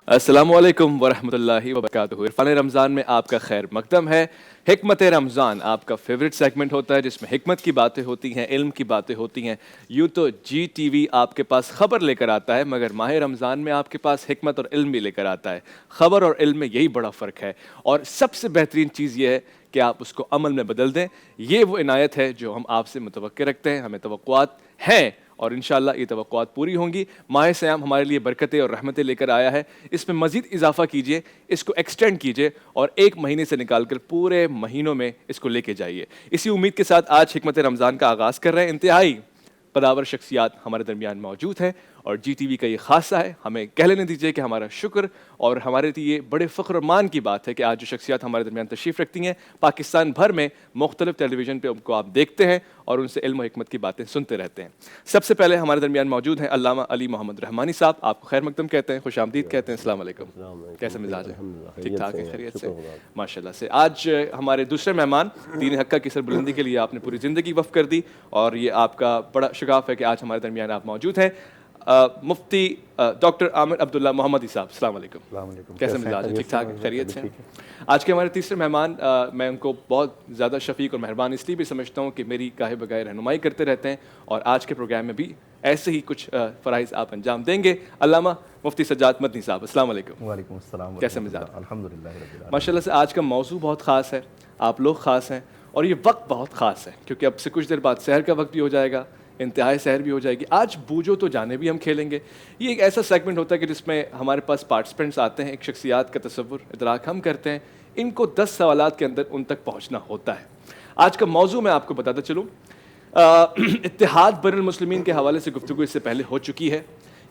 السلام علیکم ورحمۃ اللہ وبرکاتہ۔ عرفان رمضان میں آپ کا خیر مقدم ہے۔ حکمت رمضان آپ کا فیوریٹ سیگمنٹ ہوتا ہے جس میں حکمت کی باتیں ہوتی ہیں، علم کی باتیں ہوتی ہیں۔ یوں تو جی ٹی وی آپ کے پاس خبر لے کر آتا ہے، مگر ماہ رمضان میں آپ کے پاس حکمت اور علم بھی لے کر آتا ہے۔ خبر اور علم میں یہی بڑا فرق ہے، اور سب سے بہترین چیز یہ ہے کہ آپ اس کو عمل میں بدل دیں۔ یہ وہ عنایت ہے جو ہم آپ سے متوقع رکھتے ہیں، ہمیں توقعات ہیں اور انشاءاللہ یہ توقعات پوری ہوں گی۔ ماہ سیام ہمارے لیے برکتیں اور رحمتیں لے کر آیا ہے، اس میں مزید اضافہ کیجئے، اس کو ایکسٹینڈ کیجئے اور ایک مہینے سے نکال کر پورے مہینوں میں اس کو لے کے جائیے۔ اسی امید کے ساتھ آج حکمت رمضان کا آغاز کر رہے ہیں۔ انتہائی قداور شخصیات ہمارے درمیان موجود ہیں اور جی ٹی وی کا یہ خاصہ ہے، ہمیں کہہ لینے دیجیے کہ ہمارا شکر اور ہمارے لیے بڑے فخر و مان کی بات ہے کہ آج جو شخصیات ہمارے درمیان تشریف رکھتی ہیں، پاکستان بھر میں مختلف ٹیلی ویژن پہ ان کو آپ دیکھتے ہیں اور ان سے علم و حکمت کی باتیں سنتے رہتے ہیں۔ سب سے پہلے ہمارے درمیان موجود ہیں علامہ علی محمد رحمانی صاحب، آپ کو خیر مقدم کہتے ہیں، خوش آمدید کہتے ہیں۔ السلام علیکم، کیسے مزاج ہے؟ ٹھیک ٹھاک ہے، خیریت سے؟ ماشاء اللہ سے۔ آج ہمارے دوسرے مہمان، دین حق کی سربلندی کے لیے آپ نے پوری زندگی وقف کر دی اور یہ آپ کا بڑا شگاف ہے کہ آج ہمارے درمیان آپ موجود ہیں۔ مفتی ڈاکٹر عامر عبداللہ محمدی صاحب، السلام علیکم۔ السلام علیکم، کیسے مزاج ہے؟ ٹھیک ٹھاک ہے، خیریت سے؟ آج کے ہمارے تیسرے مہمان، میں ان کو بہت زیادہ شفیق اور مہربان اس لیے بھی سمجھتا ہوں کہ میری گاہے بگاہے رہنمائی کرتے رہتے ہیں اور آج کے پروگرام میں بھی ایسے ہی کچھ فرائض آپ انجام دیں گے۔ علامہ مفتی سجاد مدنی صاحب، السلام علیکم۔ وعلیکم السلام، کیسے مزاج؟ الحمدللہ رب العالمین۔ ماشاء اللہ سے آج کا موضوع بہت خاص ہے، آپ لوگ خاص ہیں اور یہ وقت بہت خاص ہے کیونکہ اب سے کچھ دیر بعد سحر کا وقت بھی ہو جائے گا، انتہائی سحر بھی ہو جائے گی۔ آج بوجھو تو جانے بھی ہم کھیلیں گے۔ یہ ایک ایسا سیگمنٹ ہوتا ہے کہ جس میں ہمارے پاس پارٹیسپینٹس آتے ہیں، ایک شخصیات کا تصور ادراک ہم کرتے ہیں، ان کو 10 سوالات کے اندر ان تک پہنچنا ہوتا ہے۔ آج کا موضوع میں آپ کو بتاتا چلوں، اتحاد بین المسلمین کے حوالے سے گفتگو اس سے پہلے ہو چکی ہے۔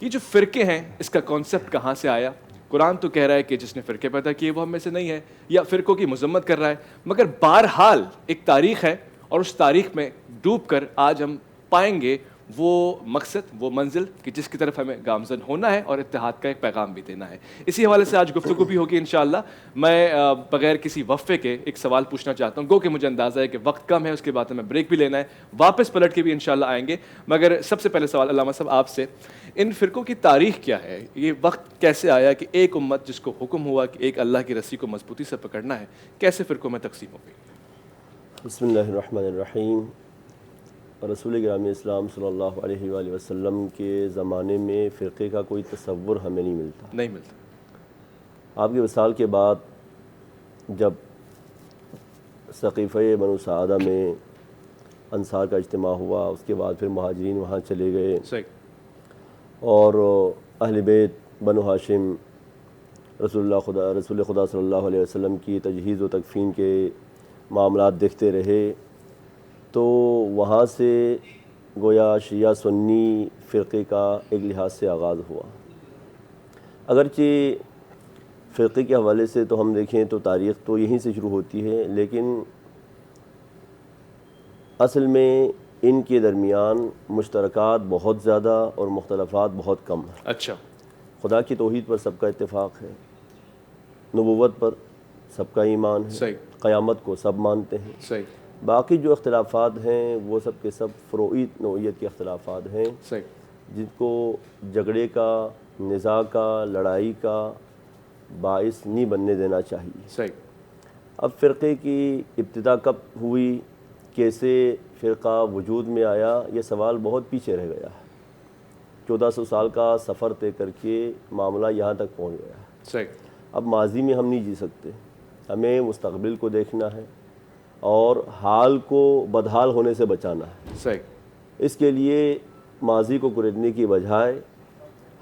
یہ جو فرقے ہیں، اس کا کانسیپٹ کہاں سے آیا؟ قرآن تو کہہ رہا ہے کہ جس نے فرقے پیدا کیے وہ ہم میں سے نہیں ہے، یا فرقوں کی مذمت کر رہا ہے، مگر بہرحال ایک تاریخ ہے اور اس تاریخ میں ڈوب کر آج ہم پائیں گے وہ مقصد، وہ منزل کہ جس کی طرف ہمیں گامزن ہونا ہے اور اتحاد کا ایک پیغام بھی دینا ہے۔ اسی حوالے سے آج گفتگو بھی ہوگی انشاءاللہ۔ میں بغیر کسی وقفے کے ایک سوال پوچھنا چاہتا ہوں، گو کہ مجھے اندازہ ہے کہ وقت کم ہے، اس کے بعد ہمیں بریک بھی لینا ہے، واپس پلٹ کے بھی انشاءاللہ آئیں گے، مگر سب سے پہلے سوال علامہ صاحب آپ سے، ان فرقوں کی تاریخ کیا ہے؟ یہ وقت کیسے آیا کہ ایک امت جس کو حکم ہوا کہ ایک اللہ کی رسی کو مضبوطی سے پکڑنا ہے، کیسے فرقوں میں تقسیم ہو گئی؟ بسم اللہ الرحمن الرحیم۔ رسول گرامی اسلام صلی اللہ علیہ وآلہ وسلم کے زمانے میں فرقے کا کوئی تصور ہمیں نہیں ملتا۔ آپ کی وصال کے بعد جب سقیفہ بنو سعادہ میں انصار کا اجتماع ہوا، اس کے بعد پھر مہاجرین وہاں چلے گئے اور اہل بیت بنو ہاشم رسول خدا صلی اللہ علیہ وسلم کی تجہیز و تکفین کے معاملات دیکھتے رہے، تو وہاں سے گویا شیعہ سنی فرقے کا ایک لحاظ سے آغاز ہوا۔ اگرچہ فرقے کے حوالے سے تو ہم دیکھیں تو تاریخ تو یہیں سے شروع ہوتی ہے، لیکن اصل میں ان کے درمیان مشترکات بہت زیادہ اور مختلفات بہت کم ہیں۔ اچھا، خدا کی توحید پر سب کا اتفاق ہے، نبوت پر سب کا ایمان ہے، صحیح، قیامت کو سب مانتے ہیں۔ صحیح، باقی جو اختلافات ہیں وہ سب کے سب فروعی نوعیت کے اختلافات ہیں، صحیح، جن کو جھگڑے کا، نزاع کا، لڑائی کا باعث نہیں بننے دینا چاہیے۔ صحیح۔ اب فرقے کی ابتدا کب ہوئی، کیسے فرقہ وجود میں آیا، یہ سوال بہت پیچھے رہ گیا ہے۔ 1400 سال کا سفر طے کر کے معاملہ یہاں تک پہنچ گیا ہے۔ صحیح۔ اب ماضی میں ہم نہیں جی سکتے، ہمیں مستقبل کو دیکھنا ہے اور حال کو بدحال ہونے سے بچانا ہے۔ صحیح۔ اس کے لیے ماضی کو کریدنے کی بجائے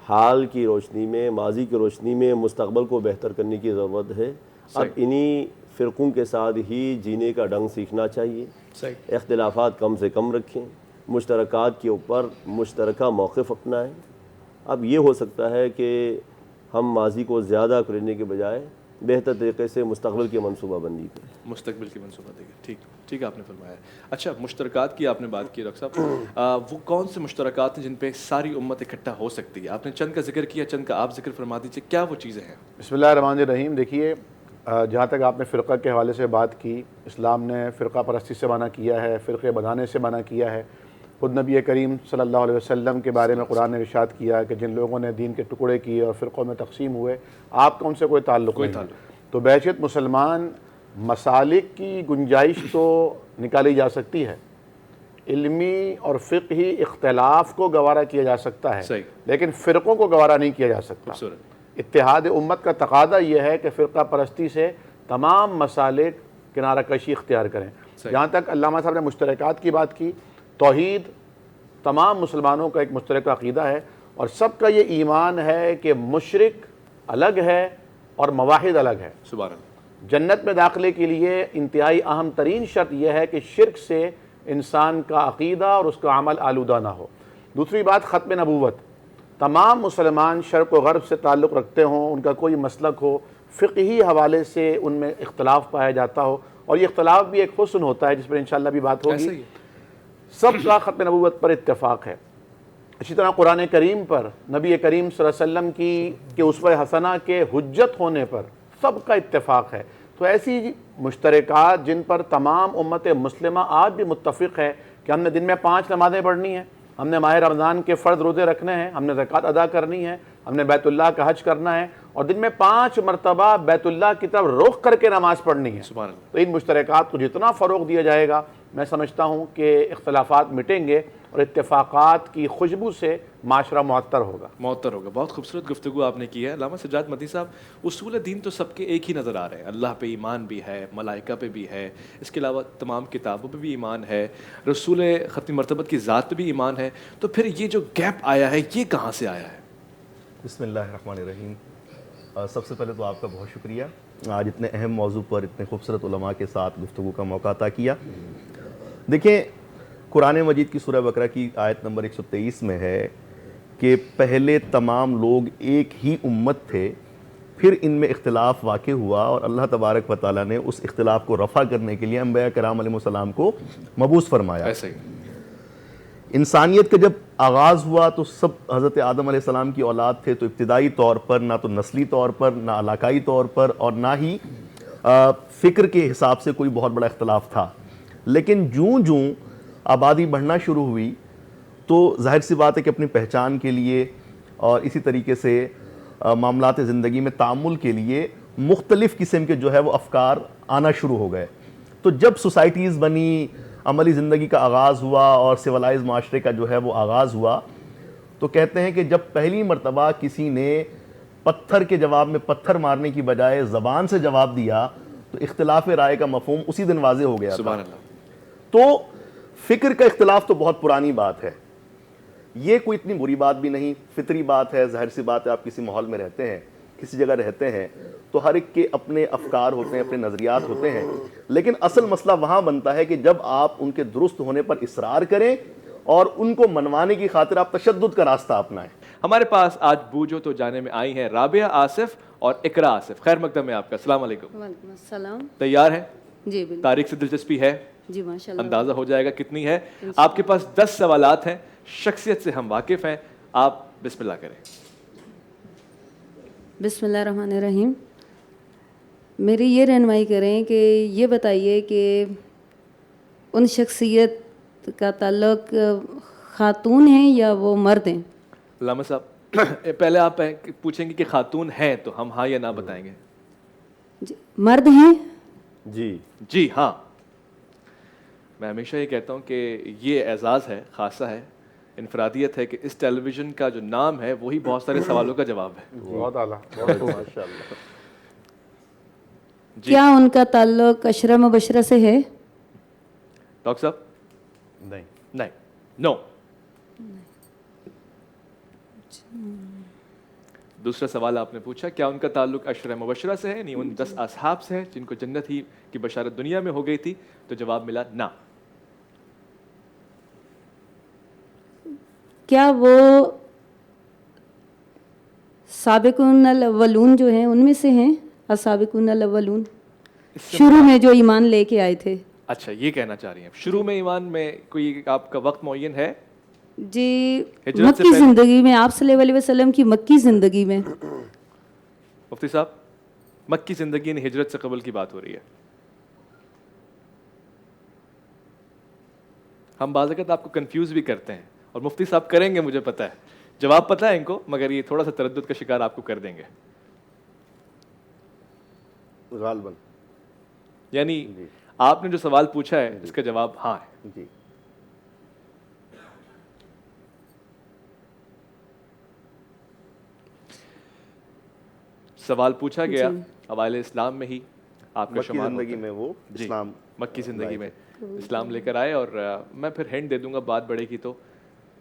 حال کی روشنی میں، ماضی کی روشنی میں مستقبل کو بہتر کرنے کی ضرورت ہے۔ اب انہی فرقوں کے ساتھ ہی جینے کا ڈھنگ سیکھنا چاہیے۔ صحیح۔ اختلافات کم سے کم رکھیں، مشترکات کے اوپر مشترکہ موقف اپنائیں۔ اب یہ ہو سکتا ہے کہ ہم ماضی کو زیادہ کریدنے کے بجائے بہتر طریقے سے مستقبل کی منصوبہ بندی کریں۔ مستقبل کی منصوبہ بندی، ٹھیک ٹھیک آپ نے فرمایا۔ اچھا، مشترکات کی آپ نے بات کی ڈاکٹر صاحب، وہ کون سے مشترکات ہیں جن پہ ساری امت اکٹھا ہو سکتی ہے؟ آپ نے چند کا ذکر کیا، چند کا آپ ذکر فرما دیجیے، کیا وہ چیزیں ہیں؟ بسم اللہ الرحمن الرحیم۔ دیکھیے، جہاں تک آپ نے فرقہ کے حوالے سے بات کی، اسلام نے فرقہ پرستی سے منع کیا ہے، فرقے بنانے سے منع کیا ہے، خود نبی کریم صلی اللہ علیہ وسلم کے بارے میں قرآن نے ارشاد کیا کہ جن لوگوں نے دین کے ٹکڑے کیے اور فرقوں میں تقسیم ہوئے آپ کا ان سے کوئی تعلق نہیں ہے۔ تو بحیثیت مسلمان مسالک کی گنجائش تو نکالی جا سکتی ہے، علمی اور فقہی اختلاف کو گوارا کیا جا سکتا ہے، لیکن فرقوں کو گوارا نہیں کیا جا سکتا۔ اتحاد امت کا تقاضا یہ ہے کہ فرقہ پرستی سے تمام مسالک کنارہ کشی اختیار کریں۔ جہاں تک علامہ صاحب نے مشترکات کی بات کی، توحید تمام مسلمانوں کا ایک مشترکہ عقیدہ ہے، اور سب کا یہ ایمان ہے کہ مشرک الگ ہے اور موحد الگ ہے۔ سبحان اللہ۔ جنت میں داخلے کے لیے انتہائی اہم ترین شرط یہ ہے کہ شرک سے انسان کا عقیدہ اور اس کا عمل آلودہ نہ ہو۔ دوسری بات، ختم نبوت، تمام مسلمان شرق و غرب سے تعلق رکھتے ہوں، ان کا کوئی مسلک ہو، فقہی حوالے سے ان میں اختلاف پایا جاتا ہو، اور یہ اختلاف بھی ایک حسن ہوتا ہے جس پر انشاءاللہ بھی بات ہوگی، سب کا ختم نبوت پر اتفاق ہے۔ اسی طرح قرآن کریم پر، نبی کریم صلی اللہ علیہ وسلم کی اسوہ حسنہ کے حجت ہونے پر سب کا اتفاق ہے۔ تو ایسی مشترکات جن پر تمام امت مسلمہ آج بھی متفق ہے کہ ہم نے دن میں 5 نمازیں پڑھنی ہیں، ہم نے ماہ رمضان کے فرض روزے رکھنے ہیں، ہم نے زکوٰۃ ادا کرنی ہے، ہم نے بیت اللہ کا حج کرنا ہے، اور دن میں 5 مرتبہ بیت اللہ کی طرف رخ کر کے نماز پڑھنی ہے۔ تو ان مشترکات کو جتنا فروغ دیا جائے گا، میں سمجھتا ہوں کہ اختلافات مٹیں گے اور اتفاقات کی خوشبو سے معاشرہ معطر ہوگا۔ بہت خوبصورت گفتگو آپ نے کی ہے علامہ سجاد مدنی صاحب۔ اصول دین تو سب کے ایک ہی نظر آ رہے ہیں، اللہ پہ ایمان بھی ہے، ملائکہ پہ بھی ہے، اس کے علاوہ تمام کتابوں پہ بھی ایمان ہے، رسول ختم مرتبت کی ذات پہ بھی ایمان ہے، تو پھر یہ جو گیپ آیا ہے یہ کہاں سے آیا ہے؟ بسم اللہ الرحمن الرحیم۔ سب سے پہلے تو آپ کا بہت شکریہ، آج اتنے اہم موضوع پر اتنے خوبصورت علماء کے ساتھ گفتگو کا موقع عطا کیا۔ دیکھیں، قرآن مجید کی سورہ بقرہ کی آیت نمبر 123 میں ہے کہ پہلے تمام لوگ ایک ہی امت تھے، پھر ان میں اختلاف واقع ہوا، اور اللہ تبارک و تعالیٰ نے اس اختلاف کو رفع کرنے کے لیے انبیاء کرام علیہ السلام کو مبعوث فرمایا۔ ایسے ہی انسانیت کا جب آغاز ہوا تو سب حضرت آدم علیہ السلام کی اولاد تھے، تو ابتدائی طور پر نہ تو نسلی طور پر، نہ علاقائی طور پر، اور نہ ہی فکر کے حساب سے کوئی بہت بڑا اختلاف تھا۔ لیکن جوں آبادی بڑھنا شروع ہوئی تو ظاہر سی بات ہے کہ اپنی پہچان کے لیے اور اسی طریقے سے معاملات زندگی میں تعامل کے لیے مختلف قسم کے جو ہے وہ افکار آنا شروع ہو گئے۔ تو جب سوسائٹیز بنی، عملی زندگی کا آغاز ہوا اور سیولائز معاشرے کا جو ہے وہ آغاز ہوا، تو کہتے ہیں کہ جب پہلی مرتبہ کسی نے پتھر کے جواب میں پتھر مارنے کی بجائے زبان سے جواب دیا تو اختلاف رائے کا مفہوم اسی دن واضح ہو گیا۔ سبحان اللہ۔ تو فکر کا اختلاف تو بہت پرانی بات ہے، یہ کوئی اتنی بری بات بھی نہیں، فطری بات ہے۔ ظاہر سی بات ہے، آپ کسی ماحول میں رہتے ہیں، کسی جگہ رہتے ہیں، تو ہر ایک کے اپنے افکار ہوتے ہیں، اپنے نظریات ہوتے ہیں، لیکن اصل مسئلہ وہاں بنتا ہے کہ جب آپ ان کے درست ہونے پر اصرار کریں اور ان کو منوانے کی خاطر آپ تشدد کا راستہ اپنائیں۔ ہمارے پاس آج بوجھو تو جانے میں آئی ہیں رابعہ آصف اور اقرا آصف۔ خیر مقدم ہے آپ کا، السلام علیکم۔ وعلیکم السلام۔ تیار ہیں؟ جی بالکل۔ تاریخ سے دلچسپی ہے؟ جی ماشاء اللہ۔ اندازہ ہو جائے گا کتنی ہے۔ آپ کے پاس 10 سوالات ہیں، شخصیت سے ہم واقف ہیں، آپ بسم اللہ کریں۔ بسم اللہ الرحمن الرحیم۔ میری یہ رہنمائی کریں کہ یہ بتائیے کہ ان شخصیت کا تعلق خاتون ہیں یا وہ مرد ہیں؟ علامہ صاحب پہلے آپ پوچھیں گے کہ خاتون ہیں تو ہم ہاں یا نہ بتائیں گے۔ جی مرد ہیں؟ جی ہاں۔ میں ہمیشہ یہ کہتا ہوں کہ یہ اعزاز ہے، خاصہ ہے، انفرادیت ہے کہ اس ٹیلی ویژن کا جو نام ہے وہی بہت سارے سوالوں کا جواب ہے۔ بہت اعلیٰ، ماشاء اللہ۔ کیا ان کا تعلق عشرہ مبشرہ سے ہے؟ ڈاکٹر صاحب نہیں، نو۔ دوسرا سوال آپ نے پوچھا کیا ان کا تعلق عشرہ مبشرہ سے ہے، یعنی ان 10 اصحاب سے ہے جن کو جنت ہی کی بشارت دنیا میں ہو گئی تھی، تو جواب ملا نہ۔ کیا وہ سابقون الاولون جو ہیں ان میں سے ہیں؟ السابقون الاولون، شروع میں جو ایمان لے کے آئے تھے۔ اچھا یہ کہنا چاہ رہی ہیں شروع میں ایمان میں کوئی آپ کا وقت معین ہے؟ جی مکی زندگی میں، آپ صلی اللہ علیہ وسلم کی مکی زندگی میں۔ مفتی صاحب مکی زندگی یعنی ہجرت سے قبل کی بات ہو رہی ہے؟ ہم بعض اوقات آپ کو کنفیوز بھی کرتے ہیں, اور مفتی صاحب کریں گے, مجھے پتہ ہے, جواب پتہ ہے ان کو, مگر یہ تھوڑا سا تردد کا شکار آپ کو کر دیں گے. غالباً یعنی آپ نے جو سوال پوچھا ہے اس کا جواب ہاں ہے. جی. سوال پوچھا گیا اوائل اسلام میں ہی آپ کا شمار زندگی میں وہ اسلام, مکی زندگی میں اسلام لے کر آئے, اور میں پھر ہینڈ دے دوں گا, بات بڑھے گی تو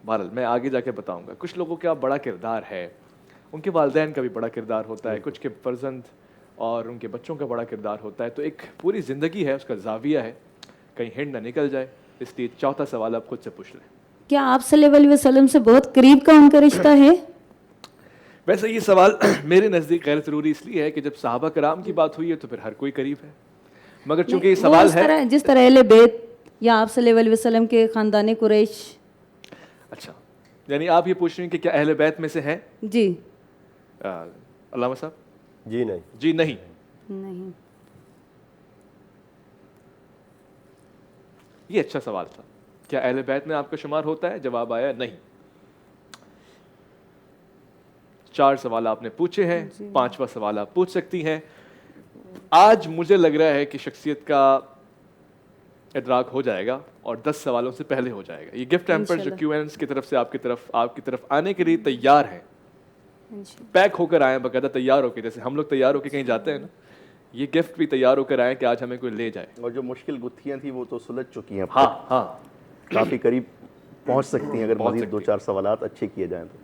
بہرحال میں آگے جا کے بتاؤں گا. کچھ لوگوں کا بڑا کردار ہے, ان کے والدین کا بھی بڑا کردار ہوتا ہے, کچھ کے فرزند اور ان کے بچوں کا بڑا کردار ہوتا ہے, تو ایک پوری زندگی ہے, اس کا زاویہ ہے, کہیں ہینڈ نہ نکل جائے. اس لیے چوتھا سوال آپ خود سے پوچھ لیں. کیا آپ صلی اللہ علیہ وسلم سے بہت قریب کا ان کا رشتہ ہے؟ ویسے یہ سوال میرے نزدیک غیر ضروری اس لیے ہے کہ جب صحابہ کرام کی بات ہوئی ہے تو پھر ہر کوئی قریب ہے, مگر چونکہ یہ سوال ہے جس طرح اہل بیت یا آپ صلی اللہ علیہ وسلم کے خاندان قریش. اچھا, یعنی آپ یہ پوچھ رہے ہیں کہ کیا اہل بیت میں سے ہیں؟ جی. علامہ صاحب؟ جی نہیں. جی نہیں. نہیں. یہ اچھا سوال تھا, کیا اہل بیت میں آپ کا شمار ہوتا ہے؟ جواب آیا نہیں. 4 سوال آپ نے پوچھے ہیں, 5واں سوال آپ پوچھ سکتی ہیں. آج مجھے لگ رہا ہے کہ شخصیت کا ادراک ہو جائے گا اور 10 سوالوں سے پہلے ہو جائے گا. یہ گفٹ ہیمپر جو کیو اینز کی طرف سے آپ کی طرف آنے کے لیے تیار ہیں, پیک ہو کر آئے, باقاعدہ تیار ہو کے, جیسے ہم لوگ تیار ہو کے کہیں جاتے ہیں نا, یہ گفٹ بھی تیار ہو کر آئے کہ آج ہمیں کوئی لے جائے. اور جو مشکل گتھیاں تھیں وہ تو سلجھ چکی ہیں, ہاں ہاں, کافی قریب پہنچ سکتی ہیں اگر مزید 2-4 سوالات اچھے کیے جائیں تو.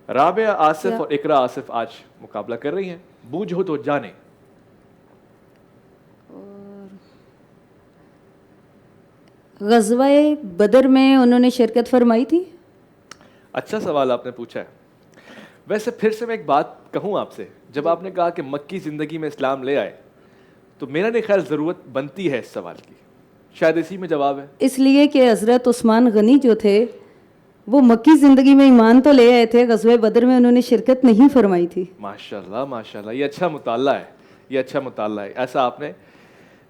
رابعہ آصف اور اقرا آصف آج مقابلہ کر رہی ہیں. بوجھو تو جانے. غزوہ بدر میں انہوں نے شرکت فرمائی تھی؟ اچھا سوال آپ نے پوچھا ہے. ویسے پھر سے میں ایک بات کہوں آپ سے, جب آپ نے کہا کہ مکی زندگی میں اسلام لے آئے, تو میرا نہیں خیال ضرورت بنتی ہے اس سوال کی, شاید اسی میں جواب ہے. اس لیے کہ حضرت عثمان غنی جو تھے وہ مکی زندگی میں ایمان تو لے آئے تھے, غزوہ بدر میں انہوں نے شرکت نہیں فرمائی تھی. ماشاءاللہ ماشاءاللہ, یہ اچھا مطالعہ ہے, یہ اچھا مطالعہ ہے. ایسا آپ نے,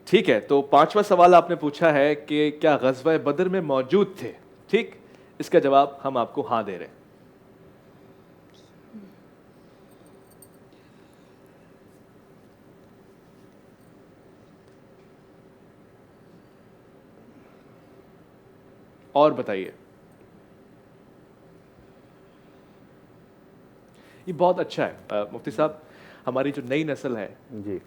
ٹھیک ہے. تو 5واں سوال آپ نے پوچھا ہے کہ کیا غزوہ بدر میں موجود تھے. ٹھیک, اس کا جواب ہم آپ کو ہاں دے رہے ہیں. اور بتائیے. یہ بہت اچھا ہے مفتی صاحب. ہماری جو نئی نسل ہے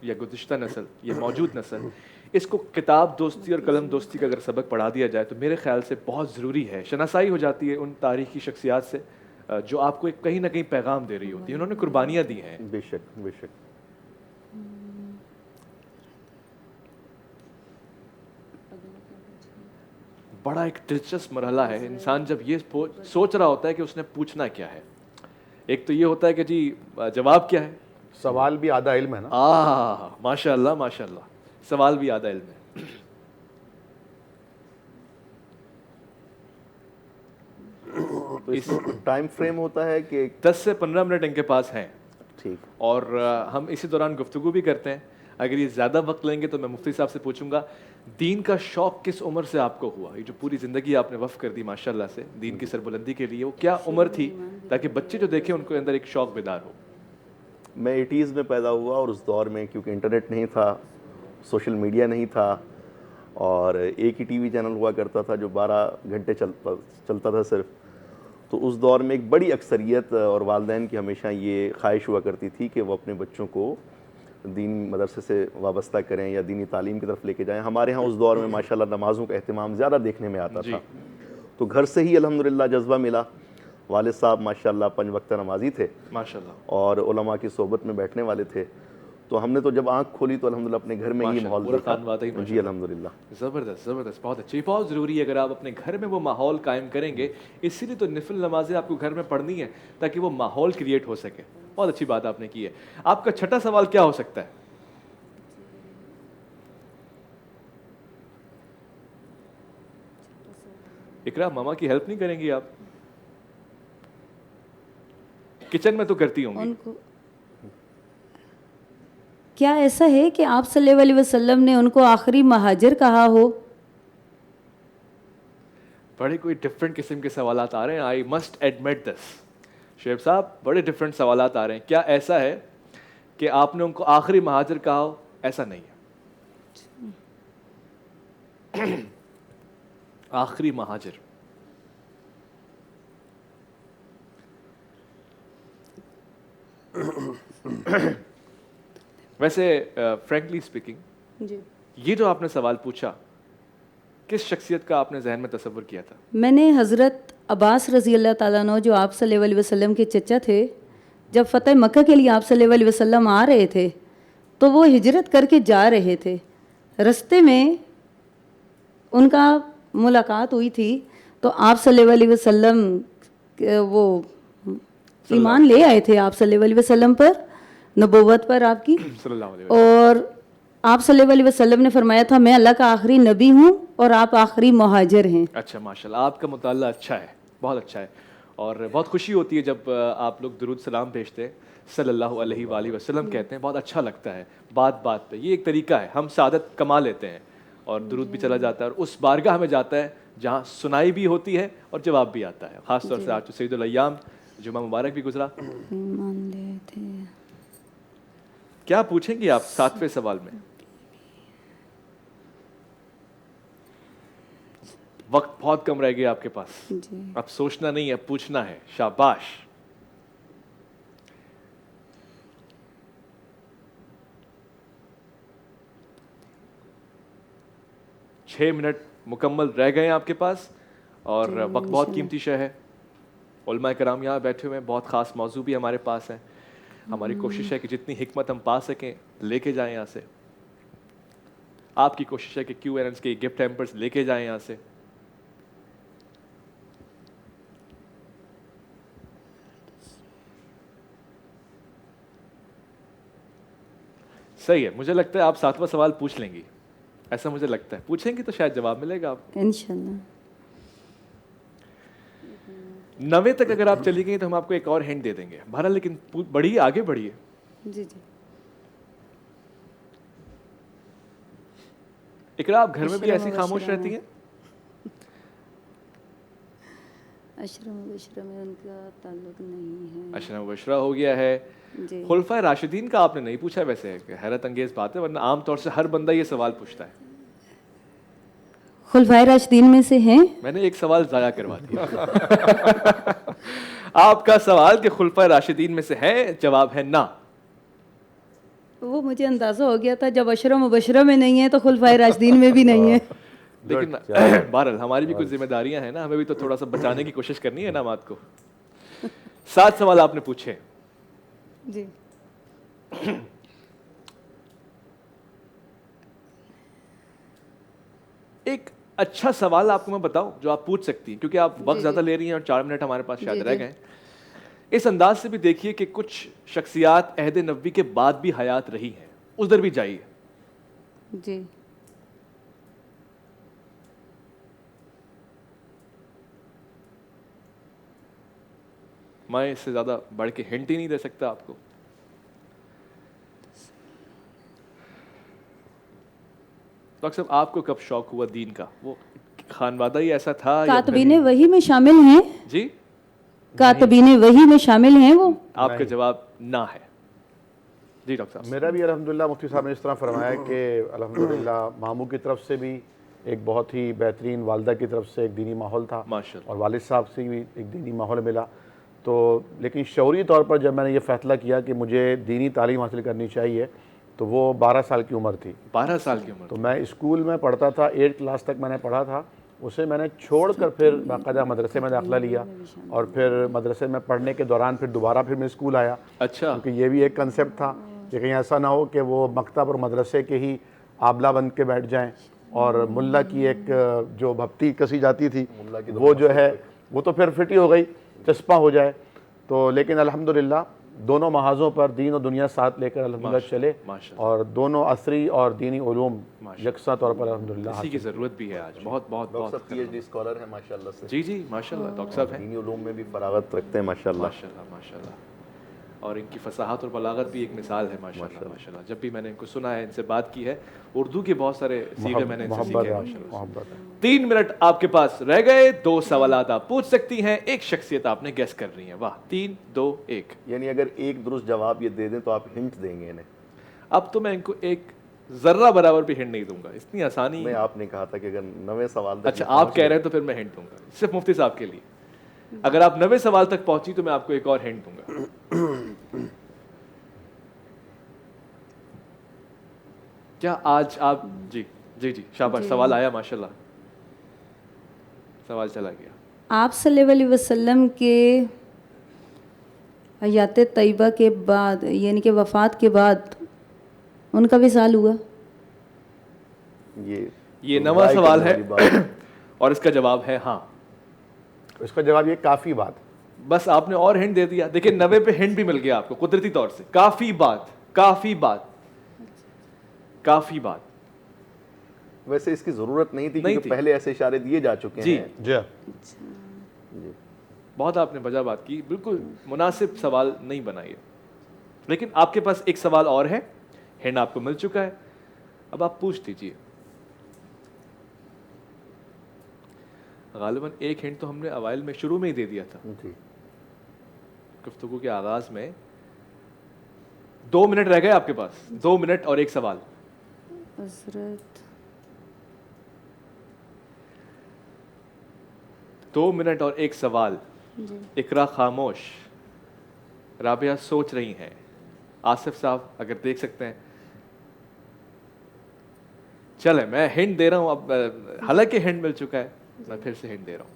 یا گزشتہ نسل, یہ موجود نسل, اس کو کتاب دوستی اور قلم دوستی کا اگر سبق پڑھا دیا جائے تو میرے خیال سے بہت ضروری ہے. شناسائی ہو جاتی ہے ان تاریخی شخصیات سے جو آپ کو ایک کہیں نہ کہیں پیغام دے رہی ہوتی ہے. انہوں نے قربانیاں دی ہیں. بے شک بے شک. بڑا ایک دلچسپ مرحلہ ہے. انسان جب یہ سوچ رہا ہوتا ہے کہ اس نے پوچھنا کیا ہے, ایک تو یہ ہوتا ہے کہ جی جواب کیا ہے. سوال بھی آدھا علم ہے نا. ماشاء اللہ ماشاء اللہ, سوال بھی آدھا علم ہے. تو اس ٹائم فریم ہوتا ہے کہ 10 سے 15 منٹ ان کے پاس ہیں. ٹھیک. اور ہم اسی دوران گفتگو بھی کرتے ہیں. اگر یہ زیادہ وقت لیں گے تو میں مفتی صاحب سے پوچھوں گا دین کا شوق کس عمر سے آپ کو ہوا. یہ جو پوری زندگی آپ نے وقف کر دی ماشاءاللہ سے دین کی سربلندی کے لیے, وہ کیا عمر تھی تاکہ بچے جو دیکھیں ان کے اندر ایک شوق بیدار ہو. میں 80s میں پیدا ہوا, اور اس دور میں کیونکہ انٹرنیٹ نہیں تھا, سوشل میڈیا نہیں تھا, اور ایک ہی ٹی وی چینل ہوا کرتا تھا جو 12 گھنٹے چلتا تھا صرف. تو اس دور میں ایک بڑی اکثریت اور والدین کی ہمیشہ یہ خواہش ہوا کرتی تھی کہ وہ اپنے بچوں کو دین مدرسے سے وابستہ کریں یا دینی تعلیم کی طرف لے کے جائیں. ہمارے ہاں اس دور میں ماشاءاللہ نمازوں کا اہتمام زیادہ دیکھنے میں آتا تھا. تو گھر سے ہی الحمدللہ جذبہ ملا. والد صاحب ماشاءاللہ 5 وقت نمازی تھے ماشاءاللہ, اور علماء کی صحبت میں بیٹھنے والے تھے. تو ہم نے تو جب آنکھ کھولی تو الحمدللہ اپنے گھر میں ہی ماحول دیکھا. جی الحمدللہ. زبردست زبردست, بہت اچھی, بہت ضروری ہے. اگر آپ اپنے گھر میں وہ ماحول قائم کریں گے, اسی لیے تو نفل نمازیں آپ کو گھر میں پڑھنی ہے تاکہ وہ ماحول کریٹ ہو سکے. بہت اچھی بات آپ نے کی ہے. آپ کا چھٹا سوال کیا ہو سکتا ہے؟ اقرا, ماما کی ہیلپ نہیں کریں گی آپ؟ کچن میں تو کرتی ہوں گی. کیا ایسا ہے کہ آپ صلی اللہ علیہ وسلم نے ان کو آخری مہاجر کہا ہو؟ بڑے کوئی ڈفرینٹ قسم کے سوالات آ رہے ہیں. آئی مسٹ ایڈمٹ دس. شعیب صاحب بڑے ڈفرینٹ سوالات آ رہے ہیں. کیا ایسا ہے کہ آپ نے ان کو آخری مہاجر کہا ہو؟ ایسا نہیں ہے. آخری مہاجر ویسے فرینکلی اسپیکنگ جی یہ جو آپ نے سوال پوچھا کس شخصیت کا آپ نے ذہن میں تصور کیا تھا؟ میں نے حضرت عباس رضی اللہ تعالیٰ عنہ جو آپ صلی اللہ علیہ وسلم کے چچا تھے، جب فتح مکہ کے لیے آپ صلی اللہ علیہ وسلم آ رہے تھے تو وہ ہجرت کر کے جا رہے تھے. رستے میں ان کا ملاقات ہوئی تھی تو آپ صلی اللہ علیہ وسلم وہ ایمان لے آئے تھے آپ صلی اللہ علیہ وسلم پر، نبوت پر آپ کی. صلی اللہ علیہ اور آپ صلی اللہ علیہ وسلم نے فرمایا تھا میں اللہ کا آخری نبی ہوں اور آپ آخری مہاجر ہیں. اچھا ماشاء اللہ، آپ کا مطالعہ اچھا ہے، بہت اچھا ہے. اور بہت خوشی ہوتی ہے جب آپ لوگ درود سلام بھیجتے ہیں، صلی اللہ علیہ وآلہ وسلم کہتے ہیں، بہت اچھا لگتا ہے بات بات پہ. یہ ایک طریقہ ہے، ہم سعادت کما لیتے ہیں اور درود بھی چلا جاتا ہے اور اس بارگاہ میں جاتا ہے جہاں سنائی بھی ہوتی ہے اور جواب بھی آتا ہے. خاص طور سے آج تو سید الایام جمعہ مبارک بھی گزرا. ایمان لے تھے. کیا پوچھیں گے آپ 7ویں سوال میں؟ وقت بہت کم رہ گیا آپ کے پاس. جی اب سوچنا نہیں ہے، پوچھنا ہے. شاباش. چھ منٹ مکمل رہ گئے ہیں آپ کے پاس اور وقت بہت قیمتی شے ہے. علماء کرام یہاں بیٹھے ہوئے ہیں، بہت خاص موضوع بھی ہمارے پاس ہیں. ہماری کوشش ہے کہ جتنی حکمت ہم پا سکیں لے کے جائیں یہاں سے. آپ کی کوشش ہے کہ کیو این ایس کے گفٹ ہیمپرز لے کے جائیں یہاں سے. صحیح ہے. مجھے لگتا ہے آپ 7واں سوال پوچھ لیں گی، ایسا مجھے لگتا ہے. پوچھیں گی تو شاید جواب ملے گا آپ کو. انشاءاللہ. 9 تک اگر آپ چلی گئی تو ہم آپ کو ایک اور ہنٹ دے دیں گے. بہرحال لیکن بڑھیے، آگے بڑھیے. جی جی. اقرا آپ گھر میں بھی ایسی خاموش رہتی ہیں؟ اشرم و بشرا میں ان کا تعلق نہیں ہے. اشرم و بشرا ہو گیا ہے. جی خلفائے راشدین کا آپ نے نہیں پوچھا. ویسے حیرت انگیز بات ہے، ورنہ عام طور سے ہر بندہ یہ سوال پوچھتا ہے. خلفائے راشدین میں سے ہیں. میں نے ایک سوال ضائع کروا دیا. آپ کا سوال کہ خلفائے راشدین میں سے ہے، جواب ہے نہ. وہ مجھے اندازہ ہو گیا تھا جب اشرم و بشرا میں نہیں ہے تو خلفائے راشدین میں بھی نہیں ہے. لیکن بہرحال ہماری بھی کچھ ذمہ داریاں ہیں نا، ہمیں بھی تو تھوڑا سا بچانے کی کوشش کرنی ہے انعامات کو. 7 سوال آپ نے پوچھے. جی ایک اچھا سوال آپ کو میں بتاؤں جو آپ پوچھ سکتی ہیں، کیونکہ آپ وقت زیادہ لے رہی ہیں اور 4 منٹ ہمارے پاس شاید رہ گئے. اس انداز سے بھی دیکھیے کہ کچھ شخصیات عہد نبوی کے بعد بھی حیات رہی ہیں، ادھر بھی جائیے. جی میں اس سے زیادہ بڑھ کے ہنٹ ہی نہیں دے سکتا آپ کو. ڈاکٹر صاحب آپ کو کب شوق ہوا دین کا؟ وہ خانوادہ ہی ایسا تھا یا کاتبین وحی میں شامل ہیں. جی کاتبین وحی میں شامل ہیں وہ. آپ کا جواب نہ ہے. جی ڈاکٹر صاحب. میرا بھی الحمدللہ مفتی صاحب نے اس طرح فرمایا کہ الحمدللہ ماموں کی طرف سے بھی ایک بہت ہی بہترین، والدہ کی طرف سے ایک دینی ماحول تھا ماشاءاللہ. اور والد صاحب سے بھی ایک دینی ماحول ملا. تو لیکن شعوری طور پر جب میں نے یہ فیصلہ کیا کہ مجھے دینی تعلیم حاصل کرنی چاہیے تو وہ 12 سال کی عمر تھی. 12 سال کی عمر. تو میں اسکول میں پڑھتا تھا، 8 کلاس تک میں نے پڑھا تھا. اسے میں نے چھوڑ کر پھر باقاعدہ مدرسے میں داخلہ لیا اور پھر مدرسے میں پڑھنے کے دوران پھر دوبارہ پھر میں اسکول آیا. اچھا. کیونکہ یہ بھی ایک کنسیپٹ تھا کہ کہیں ایسا نہ ہو کہ وہ مکتب اور مدرسے کے ہی آبلہ بن کے بیٹھ جائیں اور ملا کی ایک جو بھپتی کسی جاتی تھی وہ جو ہے وہ تو پھر فٹ ہی ہو گئی، چسپاں ہو جائے. تو لیکن الحمدللہ دونوں محاذوں پر دین و دنیا ساتھ لے کر الحمدللہ چلے اور دونوں عصری اور دینی علوم یکساں طور پر الحمدللہ. اسی کی ضرورت بھی ہے آج. بہت بہت بہت پی ایچ ڈی اسکالر ہیں ماشاءاللہ سے. جی جی ماشاءاللہ ڈاکٹر صاحب ہیں. دینی علوم میں بھی فراغت رکھتے ہیں ماشاءاللہ. ماشاءاللہ ماشاءاللہ. اور ان کی فصاحت اور بلاغت بھی ایک مثال ہے ماشاءاللہ ماشاءاللہ. جب بھی میں نے ان کو سنا ہے، ان سے بات کی ہے، اردو کے بہت سارے صیغے میں نے ان سے سیکھے ہیں ماشاءاللہ. 3 منٹ آپ کے پاس رہ گئے. 2 سوالات آپ پوچھ سکتی ہیں، ایک شخصیت آپ نے گیس کر رہی ہیں. واہ. 3 2 1. یعنی اگر ایک درست جواب یہ دے دیں تو آپ ہنٹ دیں گے انہیں؟ اب تو میں ان کو ایک ذرہ برابر بھی ہنٹ نہیں دوں گا، اتنی آسانی. میں آپ نے کہا تھا کہ اگر 9ویں سوال تک اچھا آپ کہہ رہے ہیں تو پھر میں ہنٹ دوں گا صرف مفتی صاحب کے لیے. اگر آپ 9ویں سوال تک پہنچی تو میں آپ کو ایک اور ہنٹ دوں گا. کیا آج آپ جی جی جی شاباش، سوال آیا ماشاءاللہ، سوال چلا گیا. آپ صلی اللہ علیہ وسلم کے حیات طیبہ کے بعد، یعنی کہ وفات کے بعد ان کا وصال ہوا؟ یہ 9واں سوال ہے اور اس کا جواب ہے ہاں. اس کا جواب یہ کافی بات. بس آپ نے اور ہنٹ دے دیا. دیکھیں 90 پہ ہنٹ بھی مل گیا آپ کو قدرتی طور سے. کافی بات، کافی بات، کافی بات. ویسے اس کی ضرورت نہیں تھی کیونکہ پہلے ایسے اشارے دیے جا چکے ہیں. جی بہت آپ نے وجہ بات کی، بالکل مناسب سوال نہیں بنائیے. لیکن آپ کے پاس ایک سوال اور ہے، ہنٹ آپ کو مل چکا ہے، اب آپ پوچھ دیجیے. غالباً ایک ہنٹ تو ہم نے اوائل میں شروع میں ہی دے دیا تھا گفتگو کے آغاز میں. 2 منٹ رہ گئے آپ کے پاس. 2 منٹ اور ایک سوال. حضرت 2 منٹ اور ایک سوال. اقرا خاموش، رابعہ سوچ رہی ہیں. آصف صاحب اگر دیکھ سکتے ہیں. چلے میں ہنٹ دے رہا ہوں اب، حالانکہ ہنٹ مل چکا ہے میں پھر سے ہنٹ دے رہا ہوں.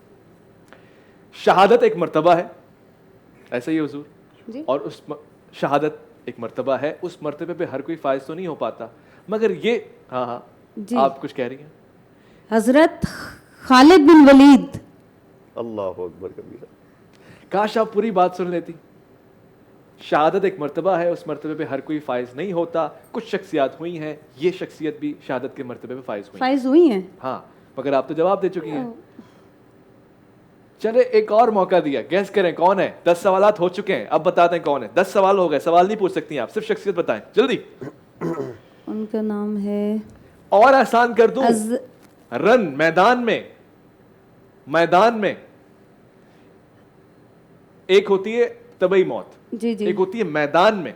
شہادت ایک مرتبہ ہے، ایسا ہی حضور، اور اس شہادت ایک مرتبہ ہے، اس مرتبے پہ ہر کوئی فائز تو نہیں ہو پاتا، مگر یہ ہاں ہاں آپ کچھ کہہ رہی ہیں. حضرت خالد بن ولید. اللہ اکبر کبیرہ. کاش آپ پوری بات سن لیتی. شہادت ایک مرتبہ ہے، اس مرتبے پہ ہر کوئی فائز نہیں ہوتا. کچھ شخصیات ہوئی ہیں، یہ شخصیت بھی شہادت کے مرتبے پہ فائز ہوئی ہیں. ہاں مگر آپ تو جواب دے چکی ہیں. چلے ایک اور موقع دیا، گیس کریں کون ہے. 10 سوالات ہو چکے ہیں، اب بتا دیں کون ہے. 10 سوال ہو گئے، سوال نہیں پوچھ سکتی آپ، صرف شخصیت بتائیں جلدی. ان کا نام ہے، اور آسان کر دوں، رن میدان میں ایک ہوتی ہے طبعی موت، ایک ہوتی ہے میدان میں.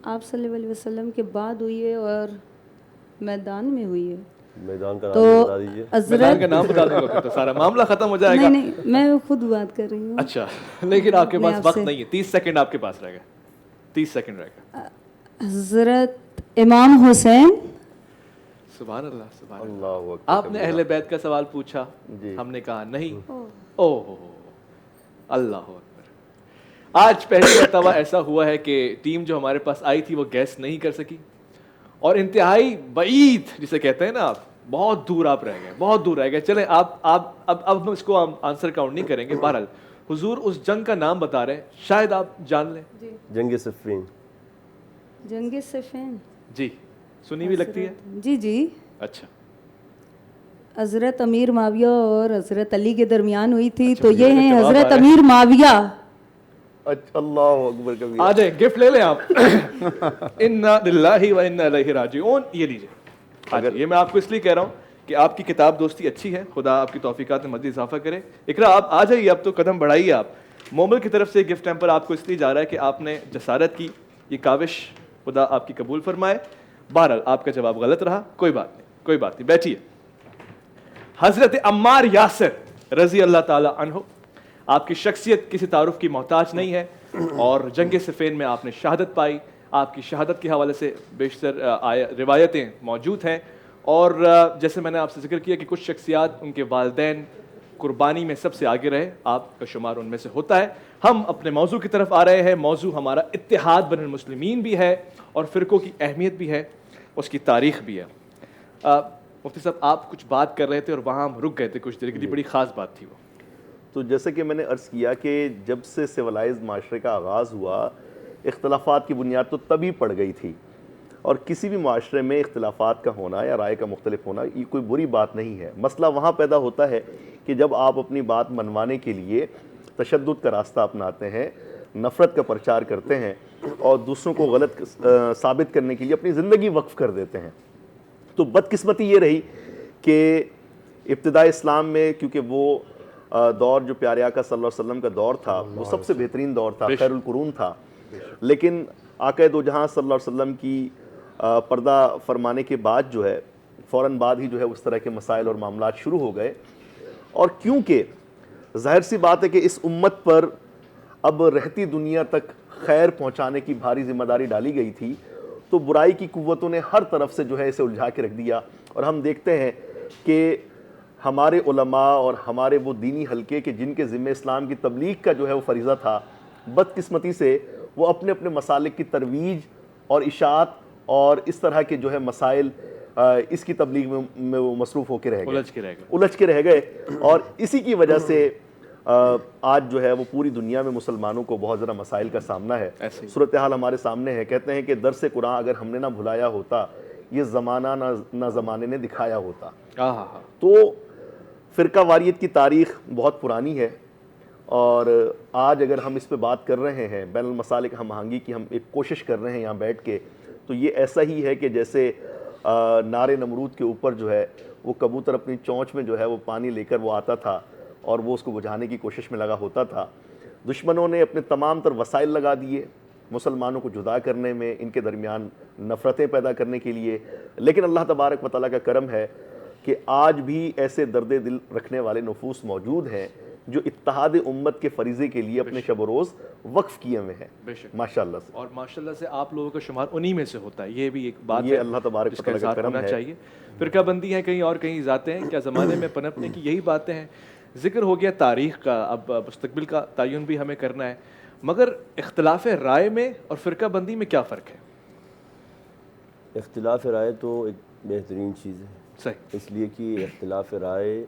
آپ صلی اللہ علیہ وسلم کے بعد ہوئی ہے اور میدان میں ہوئی ہے. میدان کا تو نام بتا دیجیے. میدان کا نام بتا دوں گا تو سارا معاملہ ختم ہو جائے گا. نہیں میں خود بات کر رہی ہوں. اچھا لیکن آپ کے پاس وقت نہیں ہے، 30 سیکنڈ آپ کے پاس رہ گئے. 30 سیکنڈ رہ گئے. حضرت امام حسین. سبحان اللہ سبحان اللہ. اللہ اکبر. آپ نے اہل بیت کا سوال پوچھا، ہم نے کہا نہیں. اوہ اللہ اکبر. آج پہلی مرتبہ ایسا ہوا ہے کہ ٹیم جو ہمارے پاس آئی تھی وہ گیس نہیں کر سکی، اور انتہائی بعید جسے کہتے ہیں نا آپ، بہت دور آپ رہ گئے، بہت دور رہ گئے. چلیں آپ اب ہم اس کو آنسر کاؤنٹ نہیں کریں گے. بہرحال حضور اس جنگ کا نام بتا رہے ہیں، شاید آپ جان لیں. جنگ صفین. جنگ صفین جی سنی بھی لگتی ہے. جی اچھا حضرت امیر معاویہ اور حضرت علی کے درمیان ہوئی تھی، تو یہ ہیں حضرت امیر معاویہ. اللہ اکبر کبیرہ. آ جائیں گفٹ لے لیں آپ. انا للہ و انا الیہ راجعون. یہ لیجیے. اگر یہ میں آپ کو اس لیے کہہ رہا ہوں کہ آپ کی کتاب دوستی اچھی ہے، خدا آپ کی توفیقات میں مزید اضافہ کرے. اقرا آپ آ جائیے، اب تو قدم بڑھائیے. آپ مومل کی طرف سے گفٹ ہیمپر آپ کو اس لیے جا رہا ہے کہ آپ نے جسارت کی، یہ کاوش خدا آپ کی قبول فرمائے. بہرحال آپ کا جواب غلط رہا، کوئی بات نہیں کوئی بات نہیں. بیٹھیے. حضرت عمار یاسر رضی اللہ تعالی عنہ، آپ کی شخصیت کسی تعارف کی محتاج نہیں ہے، اور جنگ صفین میں آپ نے شہادت پائی. آپ کی شہادت کے حوالے سے بیشتر روایتیں موجود ہیں، اور جیسے میں نے آپ سے ذکر کیا کہ کچھ شخصیات ان کے والدین قربانی میں سب سے آگے رہے، آپ کا شمار ان میں سے ہوتا ہے. ہم اپنے موضوع کی طرف آ رہے ہیں. موضوع ہمارا اتحاد بین المسلمین بھی ہے، اور فرقوں کی اہمیت بھی ہے، اس کی تاریخ بھی ہے. مفتی صاحب آپ کچھ بات کر رہے تھے اور وہاں ہم رک گئے تھے کچھ دیر کے لیے، بڑی خاص بات تھی وہ. تو جیسے کہ میں نے عرض کیا کہ جب سے سویلائزڈ معاشرے کا آغاز ہوا، اختلافات کی بنیاد تو تبھی پڑ گئی تھی، اور کسی بھی معاشرے میں اختلافات کا ہونا یا رائے کا مختلف ہونا یہ کوئی بری بات نہیں ہے. مسئلہ وہاں پیدا ہوتا ہے کہ جب آپ اپنی بات منوانے کے لیے تشدد کا راستہ اپناتے ہیں، نفرت کا پرچار کرتے ہیں اور دوسروں کو غلط ثابت کرنے کے لیے اپنی زندگی وقف کر دیتے ہیں۔ تو بدقسمتی یہ رہی کہ ابتداء اسلام میں کیونکہ وہ دور جو پیارے آقا صلی اللہ علیہ وسلم کا دور تھا وہ سب سے بہترین دور تھا، خیر القرون تھا، لیکن آقا دو جہاں صلی اللہ علیہ وسلم کی پردہ فرمانے کے بعد جو ہے فوراً بعد ہی جو ہے اس طرح کے مسائل اور معاملات شروع ہو گئے، اور کیونکہ ظاہر سی بات ہے کہ اس امت پر اب رہتی دنیا تک خیر پہنچانے کی بھاری ذمہ داری ڈالی گئی تھی، تو برائی کی قوتوں نے ہر طرف سے جو ہے اسے الجھا کے رکھ دیا، اور ہم دیکھتے ہیں کہ ہمارے علماء اور ہمارے وہ دینی حلقے کے جن کے ذمہ اسلام کی تبلیغ کا جو ہے وہ فریضہ تھا، بدقسمتی سے وہ اپنے اپنے مسالک کی ترویج اور اشاعت اور اس طرح کے جو ہے مسائل اس کی تبلیغ میں وہ مصروف ہو کے رہ گئے، الجھ کے رہ گئے، اور اسی کی وجہ سے آج جو ہے وہ پوری دنیا میں مسلمانوں کو بہت ذرا مسائل کا سامنا ہے۔ صورتحال ہمارے سامنے ہے، کہتے ہیں کہ درس قرآن اگر ہم نے نہ بھلایا ہوتا، یہ زمانہ نہ زمانے نے دکھایا ہوتا۔ تو فرقہ واریت کی تاریخ بہت پرانی ہے، اور آج اگر ہم اس پہ بات کر رہے ہیں، بین المسالک ہم آہنگی کی ہم ایک کوشش کر رہے ہیں یہاں بیٹھ کے، تو یہ ایسا ہی ہے کہ جیسے نار نمرود کے اوپر جو ہے وہ کبوتر اپنی چونچ میں جو ہے وہ پانی لے کر وہ آتا تھا اور وہ اس کو بجھانے کی کوشش میں لگا ہوتا تھا۔ دشمنوں نے اپنے تمام تر وسائل لگا دیے مسلمانوں کو جدا کرنے میں، ان کے درمیان نفرتیں پیدا کرنے کے لیے، لیکن اللہ تبارک و تعالیٰ کا کرم ہے کہ آج بھی ایسے درد دل رکھنے والے نفوس موجود ہیں جو اتحاد امت کے فریضے کے لیے اپنے شب و روز وقف کیے ہوئے ہیں، ماشاءاللہ سے، اور ماشاءاللہ سے آپ لوگوں کا شمار انہی میں سے ہوتا ہے، یہ بھی ایک بات ہے، یہ اللہ تبارک و تعالیٰ کا کرم ہے۔ چاہیے فرقہ بندی ہے کہیں اور کہیں ذاتیں ہیں، کیا زمانے میں پنپنے کی یہی باتیں ہیں۔ ذکر ہو گیا تاریخ کا، اب مستقبل کا تعین بھی ہمیں کرنا ہے، مگر اختلاف رائے میں اور فرقہ بندی میں کیا فرق ہے؟ اختلاف رائے تو ایک بہترین چیز ہے، صحیح، اس لیے کہ اختلاف رائے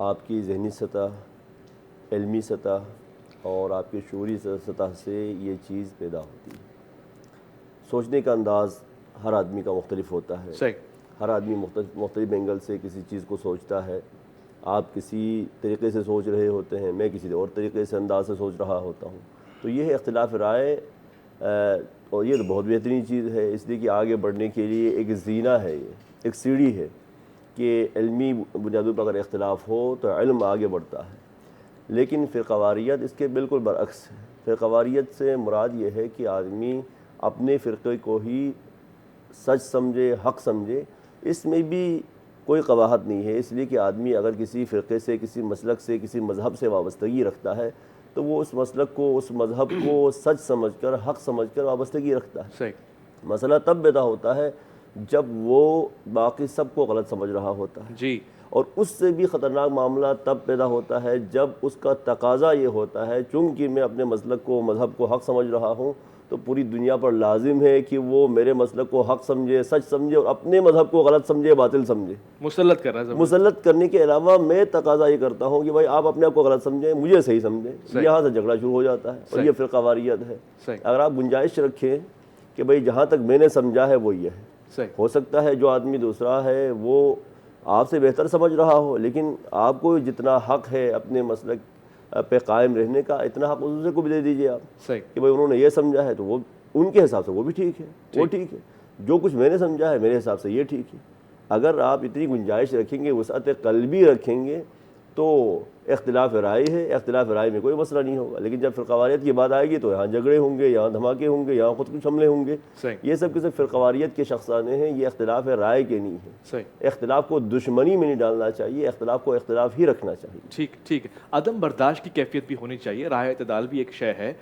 آپ کی ذہنی سطح، علمی سطح اور آپ کی شعوری سطح سے یہ چیز پیدا ہوتی ہے۔ سوچنے کا انداز ہر آدمی کا مختلف ہوتا ہے، صحیح، ہر آدمی مختلف اینگل سے کسی چیز کو سوچتا ہے۔ آپ کسی طریقے سے سوچ رہے ہوتے ہیں، میں کسی اور طریقے سے انداز سے سوچ رہا ہوتا ہوں، تو یہ ہے اختلاف رائے، اور یہ تو بہت بہترین چیز ہے، اس لیے کہ آگے بڑھنے کے لیے ایک زینہ ہے، یہ ایک سیڑھی ہے کہ علمی بنیادوں پر اگر اختلاف ہو تو علم آگے بڑھتا ہے۔ لیکن فرقہ واریت اس کے بالکل برعکس ہے۔ فرقہ واریت سے مراد یہ ہے کہ آدمی اپنے فرقے کو ہی سچ سمجھے، حق سمجھے، اس میں بھی کوئی قباحت نہیں ہے، اس لیے کہ آدمی اگر کسی فرقے سے، کسی مسلک سے، کسی مذہب سے وابستگی رکھتا ہے تو وہ اس مسلک کو، اس مذہب کو سچ سمجھ کر، حق سمجھ کر وابستگی رکھتا ہے۔ صحیح، مسئلہ تب پیدا ہوتا ہے جب وہ باقی سب کو غلط سمجھ رہا ہوتا ہے، جی، اور اس سے بھی خطرناک معاملہ تب پیدا ہوتا ہے جب اس کا تقاضا یہ ہوتا ہے چونکہ میں اپنے مسلک کو، مذہب کو حق سمجھ رہا ہوں، تو پوری دنیا پر لازم ہے کہ وہ میرے مسلک کو حق سمجھے، سچ سمجھے، اور اپنے مذہب کو غلط سمجھے، باطل سمجھے۔ مسلط کر رہا ہے، مسلط کرنے کے علاوہ میں تقاضا یہ کرتا ہوں کہ بھائی آپ اپنے آپ کو غلط سمجھیں، مجھے صحیح سمجھیں، یہاں سے جھگڑا شروع ہو جاتا ہے، اور یہ فرقہ واریت ہے۔ اگر آپ گنجائش رکھیں کہ بھئی جہاں تک میں نے سمجھا ہے وہ یہ ہے، ہو سکتا ہے جو آدمی دوسرا ہے وہ آپ سے بہتر سمجھ رہا ہو، لیکن آپ کو جتنا حق ہے اپنے مسلک پہ قائم رہنے کا، اتنا حق دوسرے کو بھی دے دیجیے آپ، کہ بھئی انہوں نے یہ سمجھا ہے تو وہ ان کے حساب سے وہ بھی ٹھیک ہے، وہ ٹھیک ہے، جو کچھ میں نے سمجھا ہے میرے حساب سے یہ ٹھیک ہے۔ اگر آپ اتنی گنجائش رکھیں گے، وسعت قلبی رکھیں گے، تو اختلاف رائے ہے، اختلاف رائے میں کوئی مسئلہ نہیں ہوگا۔ لیکن جب فرقہ واریت کی بات آئے گی تو یہاں جھگڑے ہوں گے، یہاں دھماکے ہوں گے، یہاں خود کچھ حملے ہوں گے، یہ سب کے سب فرقہ واریت کے شخصانے ہیں، یہ اختلاف رائے کے نہیں ہے۔ اختلاف کو دشمنی میں نہیں ڈالنا چاہیے، اختلاف کو اختلاف ہی رکھنا چاہیے۔ ٹھیک ہے، عدم برداشت کی کیفیت بھی ہونی چاہیے، راہ اعتدال بھی ایک شے ہے۔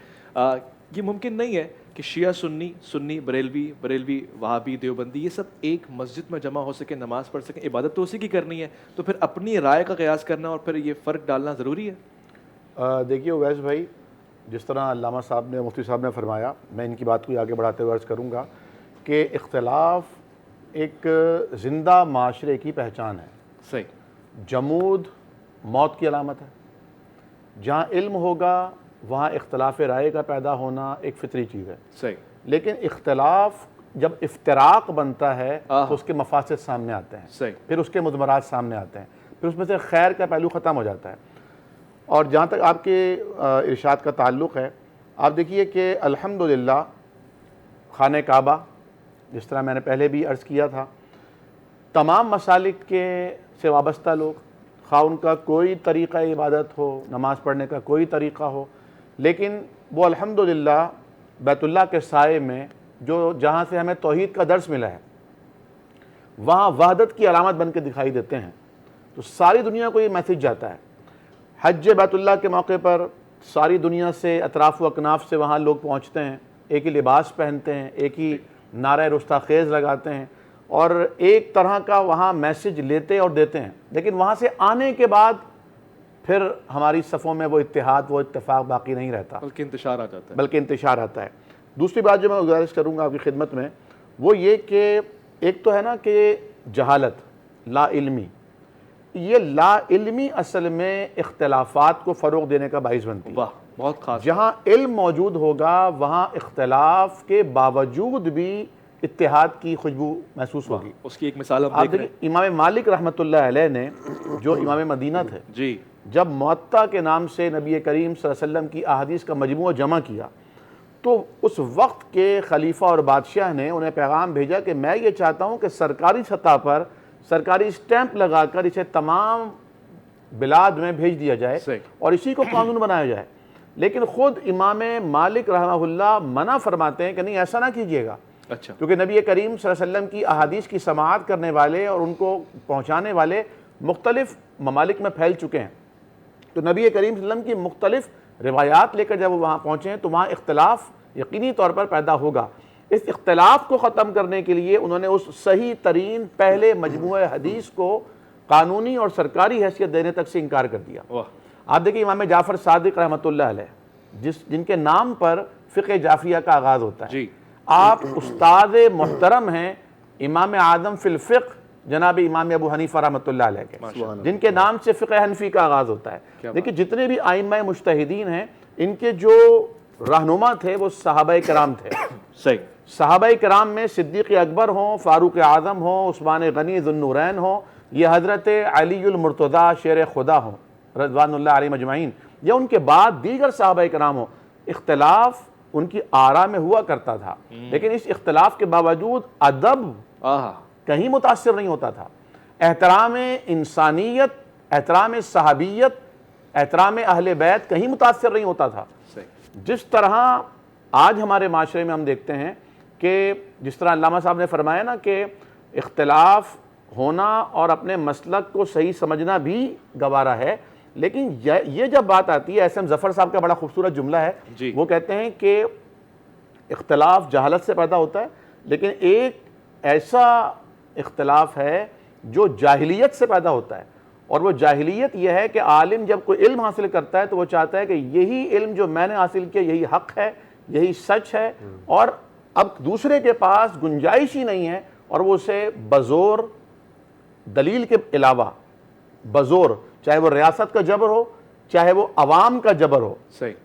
یہ ممکن نہیں ہے کہ شیعہ سنی، سنی بریلوی، بریلوی وہابی، دیوبندی، یہ سب ایک مسجد میں جمع ہو سکے، نماز پڑھ سکیں، عبادت تو اسی کی کرنی ہے، تو پھر اپنی رائے کا قیاس کرنا اور پھر یہ فرق ڈالنا ضروری ہے۔ دیکھیے اویس بھائی، جس طرح علامہ صاحب نے، مفتی صاحب نے فرمایا، میں ان کی بات کو آگے بڑھاتے ہوئے عرض کروں گا کہ اختلاف ایک زندہ معاشرے کی پہچان ہے۔ صحیح، جمود موت کی علامت ہے۔ جہاں علم ہوگا وہاں اختلاف رائے کا پیدا ہونا ایک فطری چیز ہے۔ صحیح، لیکن اختلاف جب افتراق بنتا ہے تو اس کے مفاسد سامنے آتے ہیں، صحیح، پھر اس کے مضمرات سامنے آتے ہیں، پھر اس میں سے خیر کا پہلو ختم ہو جاتا ہے۔ اور جہاں تک آپ کے ارشاد کا تعلق ہے، آپ دیکھیے کہ الحمدللہ خانہ کعبہ، جس طرح میں نے پہلے بھی عرض کیا تھا، تمام مسالک کے سے وابستہ لوگ، خواہ ان کا کوئی طریقہ عبادت ہو، نماز پڑھنے کا کوئی طریقہ ہو، لیکن وہ الحمدللہ بیت اللہ کے سائے میں جو جہاں سے ہمیں توحید کا درس ملا ہے، وہاں وحدت کی علامت بن کے دکھائی دیتے ہیں. تو ساری دنیا کو یہ میسیج جاتا ہے. حج بیت اللہ کے موقع پر ساری دنیا سے، اطراف و اکناف سے وہاں لوگ پہنچتے ہیں، ایک ہی لباس پہنتے ہیں، ایک ہی نعرہ رستاخیز لگاتے ہیں، اور ایک طرح کا وہاں میسیج لیتے اور دیتے ہیں. لیکن وہاں سے آنے کے بعد پھر ہماری صفوں میں وہ اتحاد، وہ اتفاق باقی نہیں رہتا، بلکہ انتشار آ جاتا ہے. بلکہ انتشار آتا ہے. دوسری بات جو میں گزارش کروں گا آپ کی خدمت میں، وہ یہ کہ ایک تو ہے نا کہ جہالت، لا علمی، یہ لا علمی اصل میں اختلافات کو فروغ دینے کا باعث بنتی ہے. واہ، بہت خاص. جہاں علم موجود ہوگا وہاں اختلاف کے باوجود بھی اتحاد کی خوشبو محسوس ہوگی. اس کی ایک مثال ہم آپ دیکھ رہے دیکھیں امام مالک رحمۃ اللہ علیہ نے، جو امام مدینہ تھے، جی جب موطا کے نام سے نبی کریم صلی اللہ علیہ وسلم کی احادیث کا مجموعہ جمع کیا، تو اس وقت کے خلیفہ اور بادشاہ نے انہیں پیغام بھیجا کہ میں یہ چاہتا ہوں کہ سرکاری سطح پر سرکاری اسٹیمپ لگا کر اسے تمام بلاد میں بھیج دیا جائے اور اسی کو قانون بنایا جائے. لیکن خود امام مالک رحمہ اللہ منع فرماتے ہیں کہ نہیں، ایسا نہ کیجیے گا، اچھا، کیونکہ نبی کریم صلی اللہ علیہ وسلم کی احادیث کی سماعت کرنے والے اور ان کو پہنچانے والے مختلف ممالک میں پھیل چکے ہیں. تو نبی کریم صلی اللہ علیہ وسلم کی مختلف روایات لے کر جب وہ وہاں پہنچے ہیں تو وہاں اختلاف یقینی طور پر پیدا ہوگا. اس اختلاف کو ختم کرنے کے لیے انہوں نے اس صحیح ترین پہلے مجموعہ حدیث کو قانونی اور سرکاری حیثیت دینے تک سے انکار کر دیا. آپ دیکھیں امام جعفر صادق رحمۃ اللہ علیہ، جن کے نام پر فقہ جعفریہ کا آغاز ہوتا ہے، آپ استاد محترم ہیں امام اعظم فی الفقہ جناب امام ابو حنیفہ رحمۃ اللہ علیہ کے، جن کے نام سے فقہ حنفی کا آغاز ہوتا ہے. دیکھیں جتنے بھی ائمہ مجتہدین ہیں، ان کے جو رہنما تھے وہ صحابہ کرام تھے. صحیح. صحابہ کرام میں صدیق اکبر ہوں، فاروق اعظم ہوں، عثمان غنی ذو النورین ہوں، یہ حضرت علی المرتضیٰ شیر خدا ہوں رضوان اللہ علیہ مجمعین، یا ان کے بعد دیگر صحابہ کرام ہوں، اختلاف ان کی آراء میں ہوا کرتا تھا، لیکن اس اختلاف کے باوجود ادب کہیں متاثر نہیں ہوتا تھا. احترام انسانیت، احترام صحابیت، احترام اہل بیت کہیں متاثر نہیں ہوتا تھا. جس طرح آج ہمارے معاشرے میں ہم دیکھتے ہیں کہ جس طرح علامہ صاحب نے فرمایا نا کہ اختلاف ہونا اور اپنے مسلک کو صحیح سمجھنا بھی گوارا ہے، لیکن یہ جب بات آتی ہے، ایس ایم ظفر صاحب کا بڑا خوبصورت جملہ ہے، وہ کہتے ہیں کہ اختلاف جہالت سے پیدا ہوتا ہے، لیکن ایک ایسا اختلاف ہے جو جاہلیت سے پیدا ہوتا ہے، اور وہ جاہلیت یہ ہے کہ عالم جب کوئی علم حاصل کرتا ہے تو وہ چاہتا ہے کہ یہی علم جو میں نے حاصل کیا یہی حق ہے، یہی سچ ہے، اور اب دوسرے کے پاس گنجائش ہی نہیں ہے، اور وہ اسے بزور دلیل کے علاوہ بزور، چاہے وہ ریاست کا جبر ہو، چاہے وہ عوام کا جبر ہو،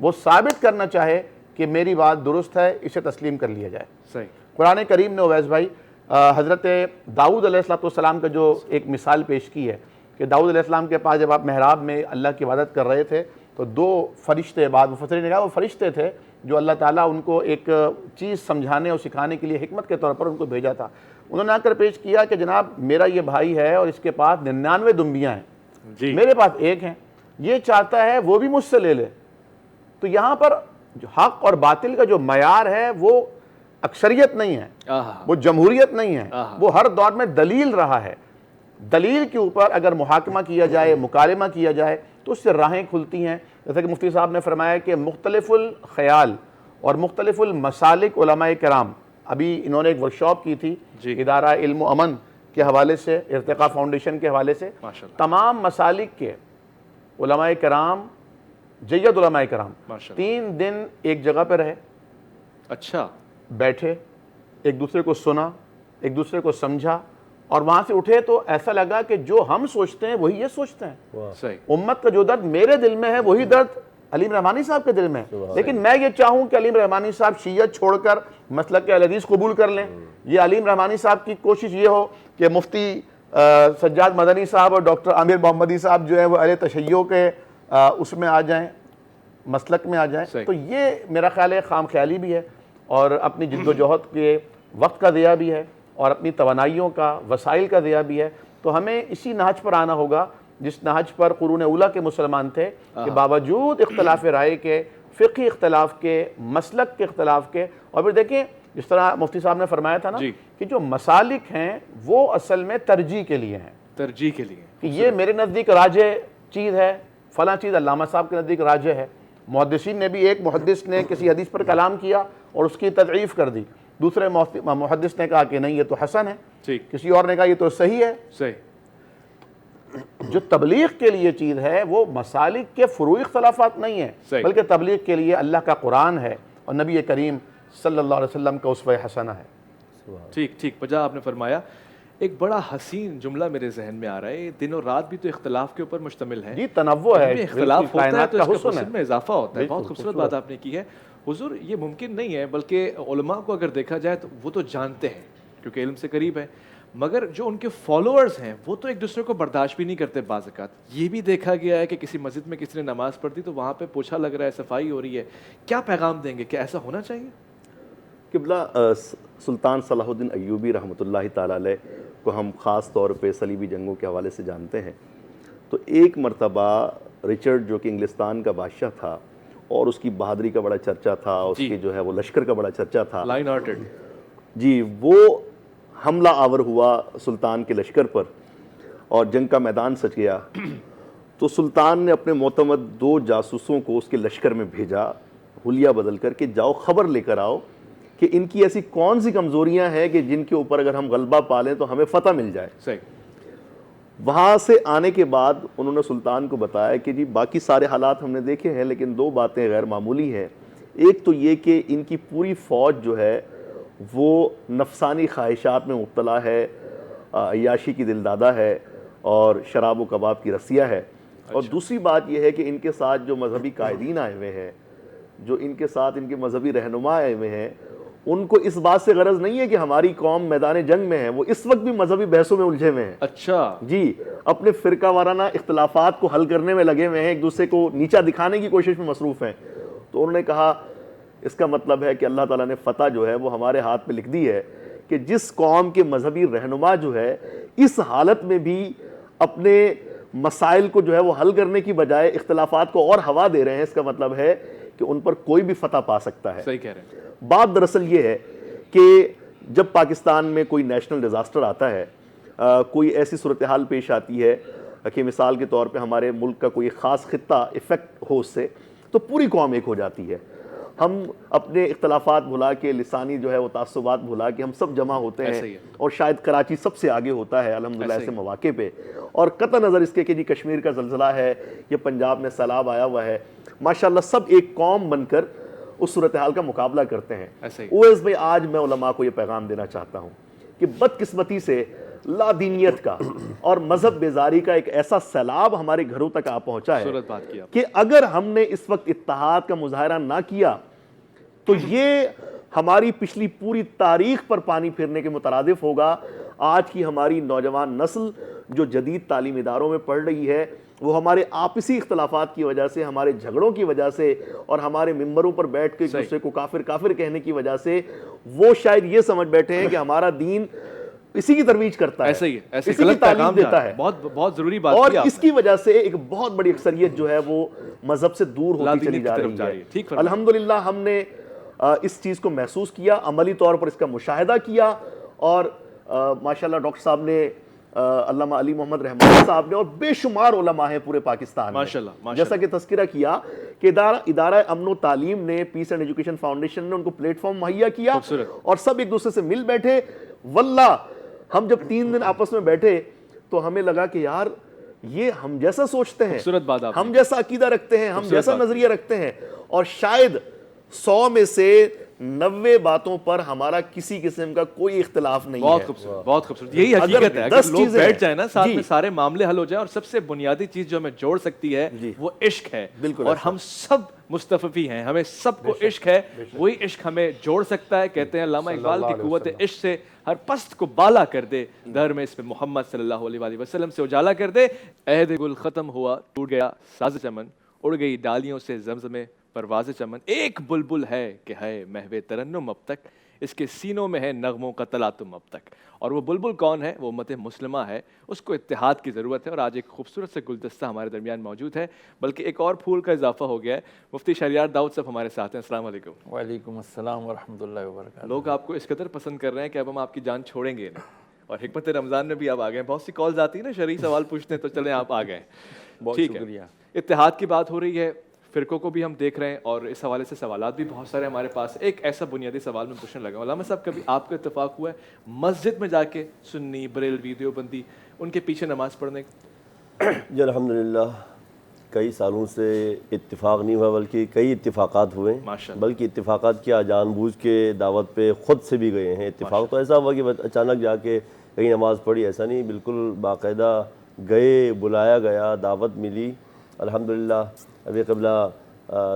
وہ ثابت کرنا چاہے کہ میری بات درست ہے، اسے تسلیم کر لیا جائے. قرآن کریم نے اویس بھائی حضرت داؤد علیہ السلام کا جو ایک مثال پیش کی ہے کہ داؤد علیہ السلام کے پاس جب آپ محراب میں اللہ کی عبادت کر رہے تھے تو دو فرشتے، بعد مفسرین نے کہا وہ فرشتے تھے جو اللہ تعالیٰ ان کو ایک چیز سمجھانے اور سکھانے کے لیے حکمت کے طور پر ان کو بھیجا تھا. انہوں نے آ کر پیش کیا کہ جناب میرا یہ بھائی ہے اور اس کے پاس 99 دمبیاں ہیں، میرے پاس ایک ہیں، یہ چاہتا ہے وہ بھی مجھ سے لے لے. تو یہاں پر حق اور باطل کا جو معیار ہے وہ اکثریت نہیں ہے، وہ جمہوریت نہیں ہے، وہ ہر دور میں دلیل رہا ہے. دلیل کے اوپر اگر محاکمہ کیا جائے، مکالمہ کیا جائے تو اس سے راہیں کھلتی ہیں. جیسا کہ مفتی صاحب نے فرمایا کہ مختلف الخیال اور مختلف المسالک علماء کرام، ابھی انہوں نے ایک ورکشاپ کی تھی ادارہ علم و امن کے حوالے سے، ارتقاء فاؤنڈیشن کے حوالے سے، تمام مسالک کے علماء کرام، جید علماء کرام 3 دن ایک جگہ پہ رہے، اچھا بیٹھے، ایک دوسرے کو سنا، ایک دوسرے کو سمجھا، اور وہاں سے اٹھے تو ایسا لگا کہ جو ہم سوچتے ہیں وہی یہ سوچتے ہیں. امت کا جو درد میرے دل میں ہے وہی درد علیم رحمانی صاحب کے دل میں ہے. لیکن میں یہ چاہوں کہ علیم رحمانی صاحب شیعت چھوڑ کر مسلک اہل حدیث قبول کر لیں. یہ علیم رحمانی صاحب کی کوشش یہ ہو کہ مفتی سجاد مدنی صاحب اور ڈاکٹر عامر محمدی صاحب جو ہیں وہ اہل تشیع کے اس میں آ جائیں، مسلک میں آ جائیں، تو یہ میرا خیال ہے خام خیالی بھی ہے اور اپنی جد و جہد کے وقت کا ضیاع بھی ہے اور اپنی توانائیوں کا، وسائل کا ضیاع بھی ہے. تو ہمیں اسی نہج پر آنا ہوگا جس نہج پر قرون اولیٰ کے مسلمان تھے کہ باوجود اختلاف رائے کے، فقہی اختلاف کے، مسلک کے اختلاف کے، اور پھر دیکھیں جس طرح مفتی صاحب نے فرمایا تھا نا کہ جو مسالک ہیں وہ اصل میں ترجیح کے لیے ہیں، ترجیح کے لیے کہ یہ میرے نزدیک راجح چیز ہے، فلاں چیز علامہ صاحب کے نزدیک راجح ہے. محدثین نے بھی، ایک محدث نے کسی حدیث پر کلام کیا اور اس کی تضعیف کر دی، دوسرے محدث نے کہا کہ نہیں یہ تو حسن ہے، کسی اور نے کہا یہ تو صحیح ہے. صحیح. جو تبلیغ کے لیے چیز ہے وہ مسالک کے فروعی اختلافات نہیں ہیں، بلکہ تبلیغ کے لیے اللہ کا قرآن ہے اور نبی کریم صلی اللہ علیہ وسلم کا اسوہ حسنہ ہے. ٹھیک بجا آپ نے فرمایا. ایک بڑا حسین جملہ میرے ذہن میں آ رہا ہے، دن اور رات بھی تو اختلاف کے اوپر مشتمل ہے. جی تنوع ہے، اختلاف ہوتا ہے تو اس کا حسن میں اضافہ ہوتا ہے. بہت خوبصورت بات آپ نے کی ہے. حضور یہ ممکن نہیں ہے، بلکہ علماء کو اگر دیکھا جائے تو وہ تو جانتے ہیں کیونکہ علم سے قریب ہے، مگر جو ان کے فالوورز ہیں وہ تو ایک دوسرے کو برداشت بھی نہیں کرتے. بعض اوقات یہ بھی دیکھا گیا ہے کہ کسی مسجد میں کسی نے نماز پڑھ دی تو وہاں پہ پوچھا لگ رہا ہے، صفائی ہو رہی ہے. کیا پیغام دیں گے؟ کیا ایسا ہونا چاہیے؟ قبلہ سلطان صلاح الدین ایوبی رحمۃ اللہ تعالیٰ علیہ کو ہم خاص طور پہ صلیبی جنگوں کے حوالے سے جانتے ہیں. تو ایک مرتبہ رچرڈ جو کہ انگلستان کا بادشاہ تھا اور اس کی بہادری کا بڑا چرچا تھا، اس کے جو ہے وہ لشکر کا بڑا چرچا تھا، لائن ہارٹڈ جی، وہ حملہ آور ہوا سلطان کے لشکر پر اور جنگ کا میدان سج گیا. تو سلطان نے اپنے معتمد 2 جاسوسوں کو اس کے لشکر میں بھیجا حلیہ بدل کر کہ جاؤ خبر لے کر آؤ کہ ان کی ایسی کون سی کمزوریاں ہیں کہ جن کے اوپر اگر ہم غلبہ پالیں تو ہمیں فتح مل جائے. صحیح. وہاں سے آنے کے بعد انہوں نے سلطان کو بتایا کہ جی باقی سارے حالات ہم نے دیکھے ہیں لیکن 2 باتیں غیر معمولی ہیں. ایک تو یہ کہ ان کی پوری فوج جو ہے وہ نفسانی خواہشات میں مبتلا ہے، عیاشی کی دلدادہ ہے اور شراب و کباب کی رسیہ ہے. اور دوسری بات یہ ہے کہ ان کے ساتھ جو مذہبی قائدین آئے ہوئے ہیں، جو ان کے ساتھ ان کے مذہبی رہنما آئے ہوئے ہیں، ان کو اس بات سے غرض نہیں ہے کہ ہماری قوم میدان جنگ میں ہے، وہ اس وقت بھی مذہبی بحثوں میں الجھے ہوئے ہیں. اچھا جی، اپنے فرقہ وارانہ اختلافات کو حل کرنے میں لگے ہوئے ہیں، ایک دوسرے کو نیچا دکھانے کی کوشش میں مصروف ہیں. تو انہوں نے کہا اس کا مطلب ہے کہ اللہ تعالیٰ نے فتح جو ہے وہ ہمارے ہاتھ پہ لکھ دی ہے کہ جس قوم کے مذہبی رہنما جو ہے اس حالت میں بھی اپنے مسائل کو جو ہے وہ حل کرنے کی بجائے اختلافات کو اور ہوا دے رہے ہیں، اس کا مطلب ہے کہ ان پر کوئی بھی فتح پا سکتا ہے. صحیح کہہ رہے ہیں. بات دراصل یہ ہے کہ جب پاکستان میں کوئی نیشنل ڈیزاسٹر آتا ہے، کوئی ایسی صورتحال پیش آتی ہے کہ مثال کے طور پہ ہمارے ملک کا کوئی خاص خطہ افیکٹ ہو اس سے، تو پوری قوم ایک ہو جاتی ہے. ہم اپنے اختلافات بھلا کے، لسانی جو ہے وہ تعصبات بھلا کے ہم سب جمع ہوتے ہیں اور شاید کراچی سب سے آگے ہوتا ہے الحمدللہ ایسے مواقع پہ. اور قطع نظر اس کے کہ جی کشمیر کا زلزلہ ہے یا پنجاب میں سیلاب آیا ہوا ہے، ماشاءاللہ سب ایک قوم بن کر اس صورتحال کا مقابلہ کرتے ہیں. اویس بھائی، آج میں علماء کو یہ پیغام دینا چاہتا ہوں کہ بدقسمتی سے لا دینیت کا اور مذہب بیزاری کا ایک ایسا سیلاب ہمارے گھروں تک آ پہنچا ہے کہ اگر ہم نے اس وقت اتحاد کا مظاہرہ نہ کیا تو یہ ہماری پچھلی پوری تاریخ پر پانی پھرنے کے مترادف ہوگا. آج کی ہماری نوجوان نسل جو جدید تعلیمی اداروں میں پڑھ رہی ہے وہ ہمارے آپسی اختلافات کی وجہ سے، ہمارے جھگڑوں کی وجہ سے اور ہمارے ممبروں پر بیٹھ کے ایک دوسرے کو کافر کافر کہنے کی وجہ سے وہ شاید یہ سمجھ بیٹھے ہیں کہ ہمارا دین اسی کی ترویج کرتا ہے، اسی کی تعلیم دیتا ہے. بہت ضروری بات اور اس کی وجہ سے ایک بہت بڑی اکثریت جو ہے وہ مذہب سے دور ہوتی چلی جا رہی ہے. الحمدللہ ہم نے اس چیز کو محسوس کیا، عملی طور پر اس کا مشاہدہ کیا، اور ماشاءاللہ ڈاکٹر صاحب نے، علامہ علی محمد رحمانی صاحب نے، اور بے شمار علماء ہیں پورے پاکستان میں، جیسا کہ تذکرہ کیا کہ ادارہ امن و تعلیم نے، پیس اینڈ ایجوکیشن فاؤنڈیشن نے ان کو پلیٹ فارم مہیا کیا اور سب ایک دوسرے سے مل بیٹھے. واللہ ہم جب 3 دن آپس میں بیٹھے تو ہمیں لگا کہ یار یہ ہم جیسا سوچتے ہیں، ہم جیسا عقیدہ رکھتے ہیں، ہم جیسا نظریہ رکھتے ہیں، اور شاید 100 میں سے 90 باتوں پر ہمارا کسی قسم کا کوئی اختلاف نہیں ہے. بہت خوبصورت، بہت خوبصورت. یہی حقیقت ہے. اگر لوگ بیٹھ جائیں نا ساتھ میں، سارے معاملے حل ہو جائیں. اور سب سے بنیادی چیز جو ہمیں جوڑ سکتی ہے وہ عشق ہے. اور ہم سب مستففی ہیں، ہمیں سب کو عشق ہے. وہی عشق ہمیں جوڑ سکتا ہے. کہتے ہیں علامہ اقبال کی قوت عشق سے ہر پست کو بالا کر دے، در میں اس میں محمد صلی اللہ علیہ وسلم سے اجالا کر دے. عہد گل ختم ہوا، ٹوٹ گیا ساز چمن، اڑ گئی ڈالیوں سے زمزمے پرواز چمن، ایک بلبل ہے کہ ہے محو ترنم اب تک، اس کے سینوں میں ہے نغموں کا تلاطم اب تک. اور وہ بلبل کون ہے؟ وہ امت مسلمہ ہے. اس کو اتحاد کی ضرورت ہے، اور آج ایک خوبصورت سے گلدستہ ہمارے درمیان موجود ہے، بلکہ ایک اور پھول کا اضافہ ہو گیا ہے. مفتی شہریار داؤد صاحب ہمارے ساتھ ہیں. السلام علیکم. وعلیکم السلام ورحمۃ اللہ وبرکاتہ. لوگ آپ کو اس قدر پسند کر رہے ہیں کہ اب ہم آپ کی جان چھوڑیں گے نہیں. اور حکمت رمضان میں بھی آپ آ گئے ہیں. بہت سی کالز آتی ہیں نا، شرعی سوال پوچھتے ہیں، تو چلیں آپ آ گئے. بہت ٹھیک شکریہ. ہے، اتحاد کی بات ہو رہی ہے، فرقوں کو بھی ہم دیکھ رہے ہیں، اور اس حوالے سے سوالات بھی بہت سارے ہمارے پاس. ایک ایسا بنیادی سوال میں پوچھنے لگا، علامہ صاحب کبھی آپ کو اتفاق ہوا ہے مسجد میں جا کے سنی، بریلوی، دیوبندی ان کے پیچھے نماز پڑھنے کا؟ جی الحمدللہ کئی سالوں سے اتفاق نہیں ہوا، بلکہ کئی اتفاقات ہوئے، بلکہ اتفاقات کیا جان بوجھ کے دعوت پہ خود سے بھی گئے ہیں. اتفاق تو ایسا ہوا کہ اچانک جا کے کہیں نماز پڑھی، ایسا نہیں، بالکل باقاعدہ گئے، بلایا گیا، دعوت ملی. الحمدللہ ابھی قبلہ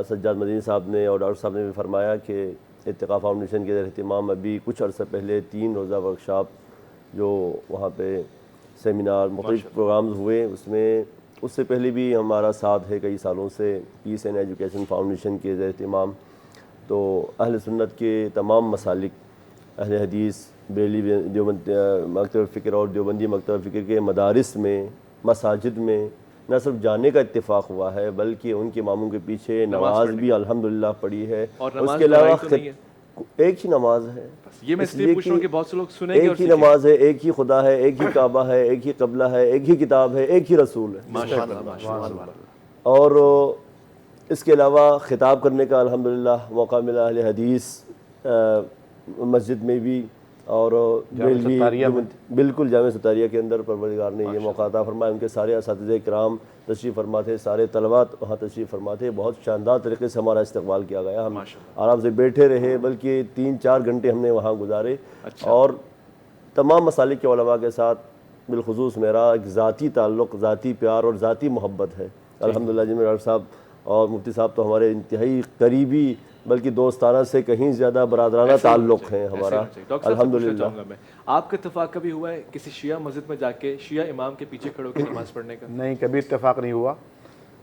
سجاد مدنی صاحب نے اور ڈاکٹر صاحب نے بھی فرمایا کہ اتقاء فاؤنڈیشن کے زیر اہتمام ابھی کچھ عرصہ پہلے 3 روزہ ورکشاپ جو وہاں پہ سیمینار مختلف پروگرامز ہوئے، اس سے پہلے بھی ہمارا ساتھ ہے کئی سالوں سے پیس اینڈ ایجوکیشن فاؤنڈیشن کے زیر اہتمام. تو اہل سنت کے تمام مسالک، اہل حدیث، بریلوی دیوبند مکتب فکر اور دیوبندی مکتب فکر کے مدارس میں، مساجد میں نہ صرف جانے کا اتفاق ہوا ہے، بلکہ ان کے اماموں کے پیچھے نماز بھی الحمدللہ پڑھی ہے. اس کے علاوہ ایک ہی نماز ہے. یہ میں اس لیے پوچھ رہا ہوں کہ بہت سے لوگ سنیں گے. ایک ہی نماز ہے، ایک ہی خدا ہے، ایک ہی کعبہ ہے، ایک ہی قبلہ ہے، ایک ہی کتاب ہے، ایک ہی رسول ہے. اور اس کے علاوہ خطاب کرنے کا الحمدللہ موقع ملا اہل حدیث مسجد میں بھی، اور بالکل جامعہ ستاریہ کے اندر پروردگار نے یہ موقع عطا فرمایا. ان کے سارے اساتذہ کرام تشریف فرما تھے، سارے طلبات وہاں تشریف فرما تھے. بہت شاندار طریقے سے ہمارا استقبال کیا گیا. ہم آرام سے بیٹھے رہے، بلکہ 3-4 گھنٹے ہم نے وہاں گزارے. اور تمام مسالک کے علماء کے ساتھ بالخصوص میرا ایک ذاتی تعلق، ذاتی پیار اور ذاتی محبت ہے الحمدللہ. جن میں ڈاکٹر صاحب اور مفتی صاحب تو ہمارے انتہائی قریبی، بلکہ دوستانہ سے کہیں زیادہ برادرانہ تعلق ہیں ہمارا الحمدللہ. آپ کا اتفاق کبھی ہوا ہے کسی شیعہ مسجد میں جا کے شیعہ امام کے پیچھے کھڑے ہو کے نماز پڑھنے کا؟ نہیں، کبھی اتفاق نہیں ہوا،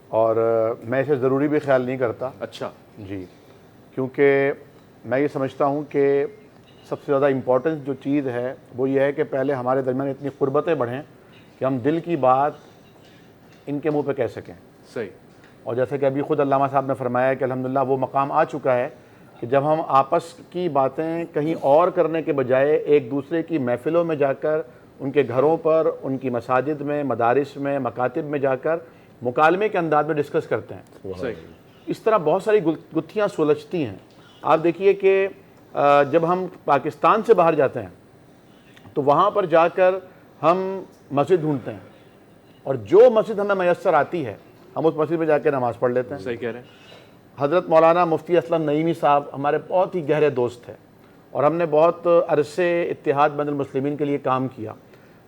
اور میں اسے ضروری بھی خیال نہیں کرتا. اچھا جی، کیونکہ میں یہ سمجھتا ہوں کہ سب سے زیادہ امپورٹنٹ جو چیز ہے وہ یہ ہے کہ پہلے ہمارے درمیان اتنی قربتیں بڑھیں کہ ہم دل کی بات ان کے منہ پہ کہہ سکیں. صحیح. اور جیسے کہ ابھی خود علامہ صاحب نے فرمایا کہ الحمدللہ وہ مقام آ چکا ہے کہ جب ہم آپس کی باتیں کہیں اور کرنے کے بجائے ایک دوسرے کی محفلوں میں جا کر، ان کے گھروں پر، ان کی مساجد میں، مدارس میں، مکاتب میں جا کر مکالمے کے انداز میں ڈسکس کرتے ہیں. صحیح. اس طرح بہت ساری گتھیاں سلجھتی ہیں. آپ دیکھیے کہ جب ہم پاکستان سے باہر جاتے ہیں تو وہاں پر جا کر ہم مسجد ڈھونڈتے ہیں، اور جو مسجد ہمیں میسر آتی ہے ہم اس مسجد میں جا کے نماز پڑھ لیتے ہیں. صحیح کہہ رہے ہیں. حضرت مولانا مفتی اسلم نعیمی صاحب ہمارے بہت ہی گہرے دوست تھے، اور ہم نے بہت عرصے اتحاد بین المسلمین کے لیے کام کیا.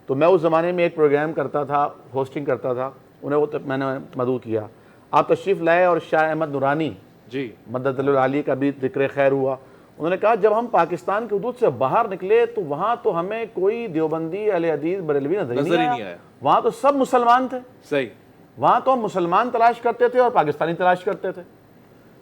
تو میں اس زمانے میں ایک پروگرام کرتا تھا، ہوسٹنگ کرتا تھا، انہیں وہ میں نے مدعو کیا. آپ تشریف لائے اور شاہ احمد نورانی جی مدد العالی کا بھی ذکر خیر ہوا. انہوں نے کہا جب ہم پاکستان کے حدود سے باہر نکلے تو وہاں تو ہمیں کوئی دیوبندی، اہل حدیث، بریلوی نظر ہی نہیں آیا. وہاں تو سب مسلمان تھے. صحیح. وہاں تو ہم مسلمان تلاش کرتے تھے اور پاکستانی تلاش کرتے تھے.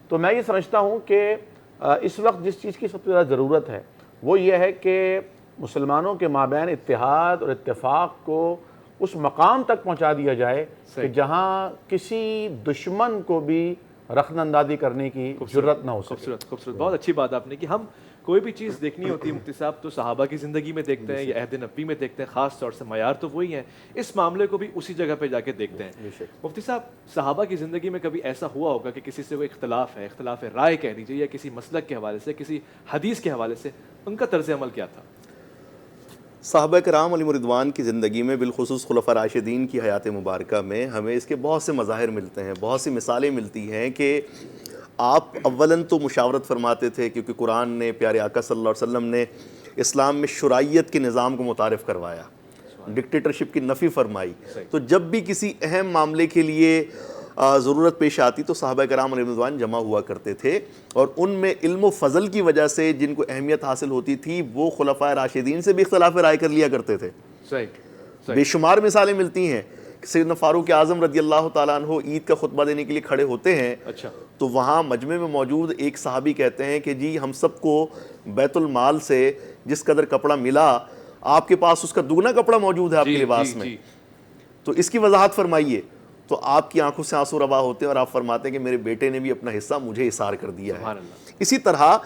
تو میں یہ سمجھتا ہوں کہ اس وقت جس چیز کی سب سے زیادہ ضرورت ہے وہ یہ ہے کہ مسلمانوں کے مابین اتحاد اور اتفاق کو اس مقام تک پہنچا دیا جائے کہ جہاں کسی دشمن کو بھی رخن اندازی کرنے کی جرت نہ ہو سکے. خوبصورت خوبصورت، بہت اچھی بات آپ نے کہ ہم کوئی بھی چیز دیکھنی ہوتی ہے مفتی صاحب تو صحابہ کی زندگی میں دیکھتے ہیں یا عہد نبوی میں دیکھتے ہیں. خاص طور سے معیار تو وہی ہیں، اس معاملے کو بھی اسی جگہ پہ جا کے دیکھتے ہیں. مفتی صاحب، صحابہ کی زندگی میں کبھی ایسا ہوا ہوگا کہ کسی سے وہ اختلاف رائے کہہ دیجیے، یا کسی مسلک کے حوالے سے، کسی حدیث کے حوالے سے، ان کا طرز عمل کیا تھا؟ صحابہ کرام علیہم رضوان کی زندگی میں، بالخصوص خلفاء راشدین کی حیات مبارکہ میں، ہمیں اس کے بہت سے مظاہر ملتے ہیں، بہت سی مثالیں ملتی ہیں کہ آپ اولاً تو مشاورت فرماتے تھے، کیونکہ قرآن نے، پیارے آقا صلی اللہ علیہ وسلم نے اسلام میں شرائعت کے نظام کو متعارف کروایا، ڈکٹیٹرشپ کی نفی فرمائی. تو جب بھی کسی اہم معاملے کے لیے ضرورت پیش آتی تو صحابہ کرام علیہ رضوان جمع ہوا کرتے تھے، اور ان میں علم و فضل کی وجہ سے جن کو اہمیت حاصل ہوتی تھی وہ خلفاء راشدین سے بھی اختلاف رائے کر لیا کرتے تھے. صحیح. بے شمار مثالیں ملتی ہیں سیدنا فاروق اعظم رضی اللہ تعالیٰ عنہ عید کا خطبہ دینے کے لیے کھڑے ہوتے ہیں, اچھا, تو وہاں مجمع میں موجود ایک صحابی کہتے ہیں کہ جی ہم سب کو بیت المال سے جس قدر کپڑا ملا, آپ کے پاس اس کا دگنا کپڑا موجود ہے آپ کے لباس میں, تو اس کی وضاحت فرمائیے. تو آپ کی آنکھوں سے آنسو روا ہوتے ہیں اور آپ فرماتے ہیں کہ میرے بیٹے نے بھی اپنا حصہ مجھے اثار کر دیا ہے. اسی طرح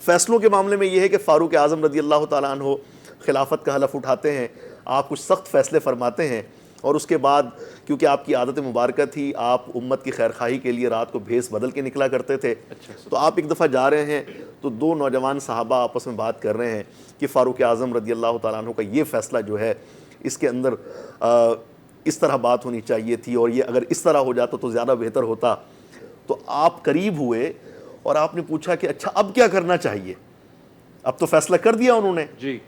فیصلوں کے معاملے میں یہ ہے کہ فاروق اعظم رضی اللہ تعالیٰ عنہ خلافت کا حلف اٹھاتے ہیں, آپ کچھ سخت فیصلے فرماتے ہیں, اور اس کے بعد کیونکہ آپ کی عادت مبارکہ تھی, آپ امت کی خیر خواہی کے لیے رات کو بھیس بدل کے نکلا کرتے تھے. تو آپ ایک دفعہ جا رہے ہیں تو دو نوجوان صحابہ آپس میں بات کر رہے ہیں کہ فاروق اعظم رضی اللہ تعالیٰ عنہ کا یہ فیصلہ جو ہے اس کے اندر اس طرح بات ہونی چاہیے تھی, اور یہ اگر اس طرح ہو جاتا تو زیادہ بہتر ہوتا. تو آپ قریب ہوئے اور آپ نے پوچھا کہ اچھا اب کیا کرنا چاہیے, اب تو فیصلہ کر دیا انہوں نے. جی.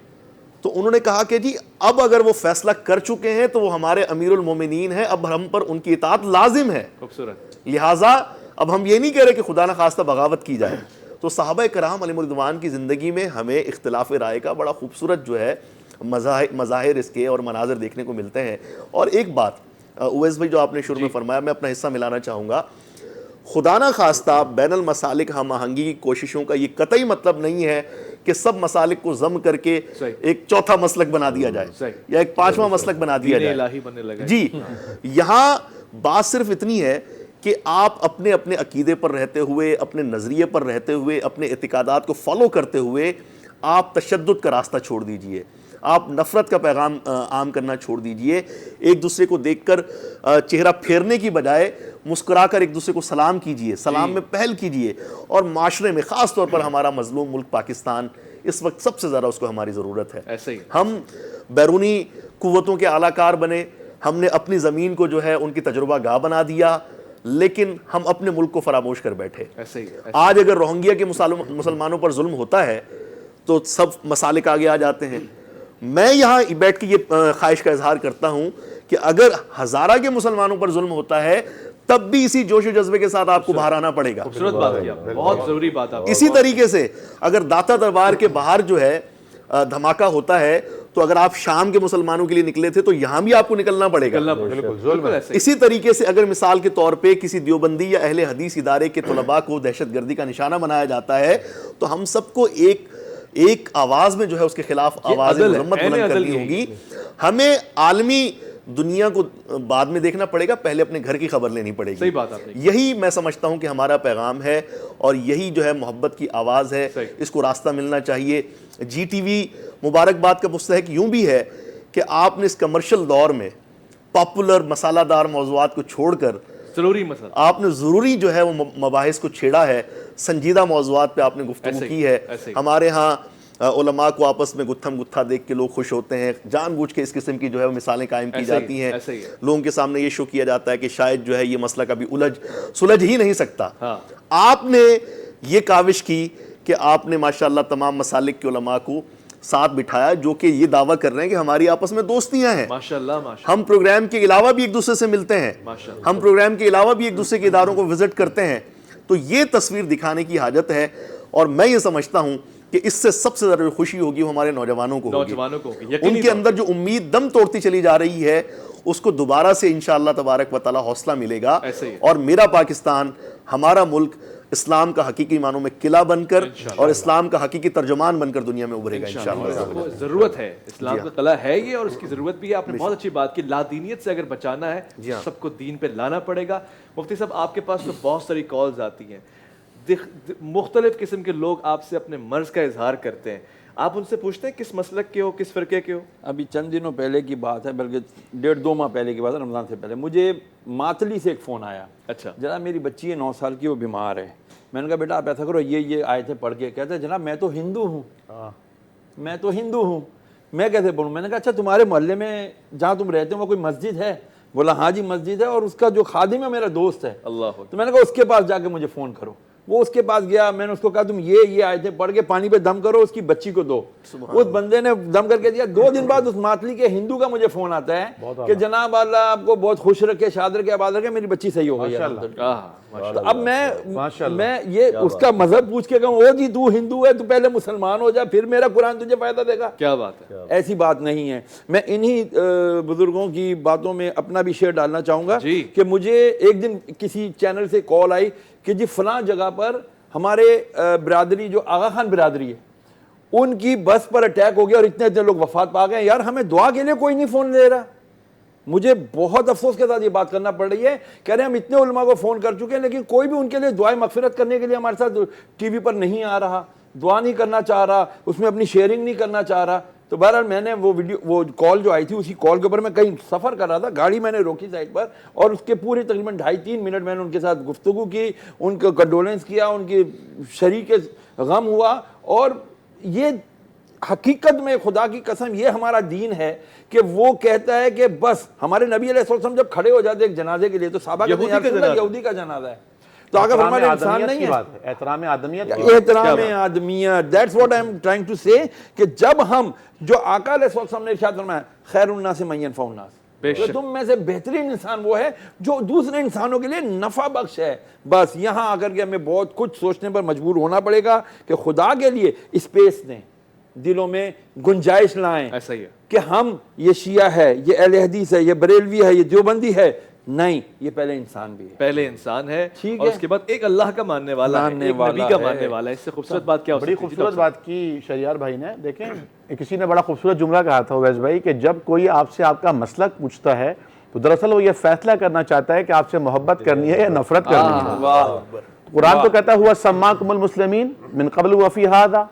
تو انہوں نے کہا کہ جی اب اگر وہ فیصلہ کر چکے ہیں تو وہ ہمارے امیر المومنین ہیں, اب ہم پر ان کی اطاعت لازم ہے. خوبصورت. لہٰذا اب ہم یہ نہیں کہہ رہے کہ خدا نخواستہ بغاوت کی جائے. تو صحابہ کرام علیہم الرضوان کی زندگی میں ہمیں اختلاف رائے کا بڑا خوبصورت جو ہے مظاہر اس کے اور مناظر دیکھنے کو ملتے ہیں. اور ایک بات اویس بھائی جو آپ نے شروع میں فرمایا, میں اپنا حصہ ملانا چاہوں گا. خدا نہ خواستہ بین المسالک ہم آہنگی کی کوششوں کا یہ قطعی مطلب نہیں ہے کہ سب مسالک کو ضم کر کے ایک چوتھا مسلک بنا دیا جائے یا ایک پانچواں مسلک بنا دیا جائے. جی, یہاں بات صرف اتنی ہے کہ آپ اپنے اپنے عقیدے پر رہتے ہوئے, اپنے نظریے پر رہتے ہوئے, اپنے اعتقادات کو فالو کرتے ہوئے آپ تشدد کا راستہ چھوڑ دیجئے, آپ نفرت کا پیغام عام کرنا چھوڑ دیجئے. ایک دوسرے کو دیکھ کر چہرہ پھیرنے کی بجائے مسکرا کر ایک دوسرے کو سلام کیجئے, سلام میں پہل کیجئے. اور معاشرے میں خاص طور پر ہمارا مظلوم ملک پاکستان اس وقت سب سے زیادہ اس کو ہماری ضرورت ہے. ایسے ہی ہم بیرونی قوتوں کے اعلیٰ کار بنے, ہم نے اپنی زمین کو جو ہے ان کی تجربہ گاہ بنا دیا, لیکن ہم اپنے ملک کو فراموش کر بیٹھے. آج اگر روہنگیا کے مسلمانوں پر ظلم ہوتا ہے تو سب مسالک آگے آ جاتے ہیں. میں یہاں بیٹھ کے یہ خواہش کا اظہار کرتا ہوں کہ اگر ہزارہ کے مسلمانوں پر ظلم ہوتا ہے تب بھی اسی جوش و جذبے کے ساتھ آپ کو باہر آنا پڑے گا. بہت ضروری بات ہے. اسی طریقے سے اگر داتا دربار کے باہر جو ہے دھماکہ ہوتا ہے تو اگر آپ شام کے مسلمانوں کے لیے نکلے تھے تو یہاں بھی آپ کو نکلنا پڑے گا. اسی طریقے سے اگر مثال کے طور پہ کسی دیوبندی یا اہل حدیث ادارے کے طلباء کو دہشت گردی کا نشانہ بنایا جاتا ہے تو ہم سب کو ایک آواز میں جو ہے اس کے خلاف آواز مذمت بلند کرنی ہوگی. ہمیں عالمی دنیا کو بعد میں دیکھنا پڑے گا, پہلے اپنے گھر کی خبر لینی پڑے گی. صحیح بات ہے. یہی میں سمجھتا ہوں کہ ہمارا پیغام ہے اور یہی جو ہے محبت کی آواز ہے. اس کو راستہ ملنا چاہیے. جی ٹی وی مبارکباد کا مستحق یوں بھی ہے کہ آپ نے اس کمرشل دور میں پاپولر مسالہ دار موضوعات کو چھوڑ کر آپ نے ضروری جو ہے وہ مباحث کو چھیڑا ہے, سنجیدہ موضوعات پہ آپ نے گفتگو کی ہے. ہمارے ہاں علماء کو آپس میں گتھم گتھا دیکھ کے لوگ خوش ہوتے ہیں, جان بوجھ کے اس قسم کی جو ہے مثالیں قائم کی جاتی ہیں. لوگوں کے سامنے یہ شو کیا جاتا ہے کہ شاید جو ہے یہ مسئلہ کبھی سلجھ ہی نہیں سکتا. آپ نے یہ کاوش کی کہ آپ نے ماشاءاللہ تمام مسالک کے علماء کو ساتھ بٹھایا جو کہ یہ دعویٰ کر رہے ہیں کہ ہماری آپس میں دوستیاں ہیں. ہم پروگرام کے علاوہ بھی ایک دوسرے سے ملتے ہیں, ہم پروگرام کے علاوہ بھی ایک دوسرے کے اداروں کو وزٹ کرتے ہیں. تو یہ تصویر دکھانے کی حاجت ہے, اور میں یہ سمجھتا ہوں کہ اس سے سب سے زیادہ خوشی ہوگی وہ ہمارے نوجوانوں کو ہوگی. ان کے اندر جو امید دم توڑتی چلی جا رہی ہے اس کو دوبارہ سے انشاءاللہ تبارک و تعالی حوصلہ ملے گا, اور میرا پاکستان, ہمارا ملک اسلام کا حقیقی معنوں میں قلعہ بن کر اور اسلام کا حقیقی ترجمان بن کر دنیا میں ابھرے گا انشاءاللہ. ضرورت ہے, اسلام کا قلعہ ہے یہ اور اس کی ضرورت بھی ہے. آپ نے بہت اچھی بات کی, لادینیت سے اگر بچانا ہے سب کو دین پہ لانا پڑے گا. مفتی صاحب آپ کے پاس تو بہت ساری کالز آتی ہیں, مختلف قسم کے لوگ آپ سے اپنے مرض کا اظہار کرتے ہیں, آپ ان سے پوچھتے ہیں کس مسلک کے ہو, کس فرقے کے ہو؟ ابھی چند دنوں پہلے کی بات ہے, بلکہ 1.5-2 ماہ پہلے کی بات ہے, رمضان سے پہلے مجھے ماتلی سے ایک فون آیا. اچھا جناب میری بچی ہے 9 سال کی, وہ بیمار ہے. میں نے کہا بیٹا آپ ایسا کرو, یہ آئے تھے پڑھ کے. کہتے ہیں جناب میں تو ہندو ہوں, میں کیسے پڑھوں؟ میں نے کہا اچھا تمہارے محلے میں جہاں تم رہتے ہو وہ کوئی مسجد ہے؟ بولا ہاں جی مسجد ہے, اور اس کا جو خادم ہے میرا دوست ہے. اللہ. تو میں نے کہا اس کے پاس جا کے مجھے فون کرو. وہ اس کے پاس گیا, میں نے اس کو کہا تم یہ آیتیں پڑھ کے پانی پہ دم کرو, اس کی بچی کو دو. اس بندے نے دم کر کے دیا. 2 دن بعد اس ماتلی کے ہندو کا مجھے فون آتا ہے کہ جناب اللہ آپ کو بہت خوش رکھے, شاد رکھے, آباد رکھے, میری بچی صحیح ہو گئی ہے. تو اب میں یہ اس کا مذہب پوچھ کے کہوں, او جی تو ہندو ہے, تو پہلے مسلمان ہو جا, پھر میرا قرآن تجھے فائدہ دے گا. کیا بات ہے, ایسی بات نہیں ہے. میں انہی بزرگوں کی باتوں میں اپنا بھی شیئر ڈالنا چاہوں گا کہ مجھے ایک دن کسی چینل سے کال آئی کہ جی فلاں جگہ پر ہمارے برادری جو آغا خان برادری ہے ان کی بس پر اٹیک ہو گیا اور اتنے لوگ وفات پا گئے. یار ہمیں دعا کے لیے کوئی نہیں فون دے رہا. مجھے بہت افسوس کے ساتھ یہ بات کرنا پڑ رہی ہے, کہہ رہے ہیں ہم اتنے علماء کو فون کر چکے ہیں لیکن کوئی بھی ان کے لیے دعائیں مغفرت کرنے کے لیے ہمارے ساتھ ٹی وی پر نہیں آ رہا, دعا نہیں کرنا چاہ رہا, اس میں اپنی شیئرنگ نہیں کرنا چاہ رہا. تو بہرحال میں نے وہ کال جو آئی تھی, اسی کال کے اوپر میں کہیں سفر کر رہا تھا, گاڑی میں نے روکی سائڈ پر اور اس کے پورے تقریباً 2.5-3 منٹ میں نے ان کے ساتھ گفتگو کی, ان کو کنڈولنس کیا, ان کی شریک غم ہوا. اور یہ حقیقت میں خدا کی قسم یہ ہمارا دین ہے کہ وہ کہتا ہے کہ بس ہمارے نبی علیہ السلام جب کھڑے ہو جاتے ایک جنازے کے لیے تو صحابہ کہتے ہیں یہودی کا جنازہ ہے, تو آقا فرماتے ہیں انسان نہیں ہے. احترام آدمیت, احترام آدمیت, that's what I'm trying to say, کہ جب ہم جو آقا علیہ السلام نے ارشاد فرمایا خیر الناس من ينفع الناس, تو تم میں سے بہترین انسان وہ ہے جو دوسرے انسانوں کے لیے نفع بخش ہے. بس یہاں آ کر کے ہمیں بہت کچھ سوچنے پر مجبور ہونا پڑے گا کہ خدا کے لیے اسپیس دیں, دلوں میں گنجائش لائیں. ایسا ہی ہے کہ ہم یہ شیعہ ہے, یہ اہل حدیث ہے, یہ بریلوی ہے, یہ دیوبندی ہے, نہیں, یہ پہلے انسان بھی ہے, پہلے انسان ہے, ٹھیک اور ہے, اس کے بعد ایک اللہ کا ماننے والا ہے, ایک نبی کا ماننے والا ہے. اس سے خوبصورت بات کیا ہو سکتی ہے؟ بڑی خوبصورت بات کی شہریار بھائی نے. دیکھیں کسی نے بڑا خوبصورت جملہ کہا تھا اویس بھائی کہ جب کوئی آپ سے آپ کا مسلک پوچھتا ہے تو دراصل وہ یہ فیصلہ کرنا چاہتا ہے کہ آپ سے محبت کرنی ہے یا نفرت کرنی ہے. قرآن تو کہتا ہوا سماکم المسلمین من قبل وفی ہذا,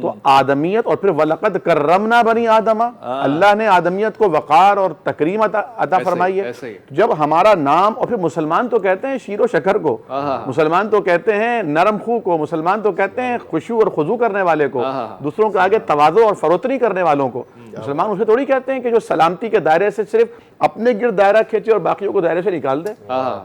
تو آدمیت اور پھر وَلَقَدْ كَرَّمْنَا بَنِي آدَمَ, اللہ نے آدمیت کو وقار اور تکریم عطا فرمائی ہے. جب ہمارا نام, اور پھر مسلمان تو کہتے ہیں شیر و شکر کو, مسلمان تو کہتے ہیں نرم خو کو, مسلمان تو کہتے ہیں خشوع اور خضوع کرنے والے کو, دوسروں کے آگے تواضع اور فروتنی کرنے والوں کو. مسلمان اسے تھوڑی کہتے ہیں کہ جو سلامتی کے دائرے سے صرف اپنے گرد دائرہ کھینچے اور باقیوں کو دائرے سے نکال دے.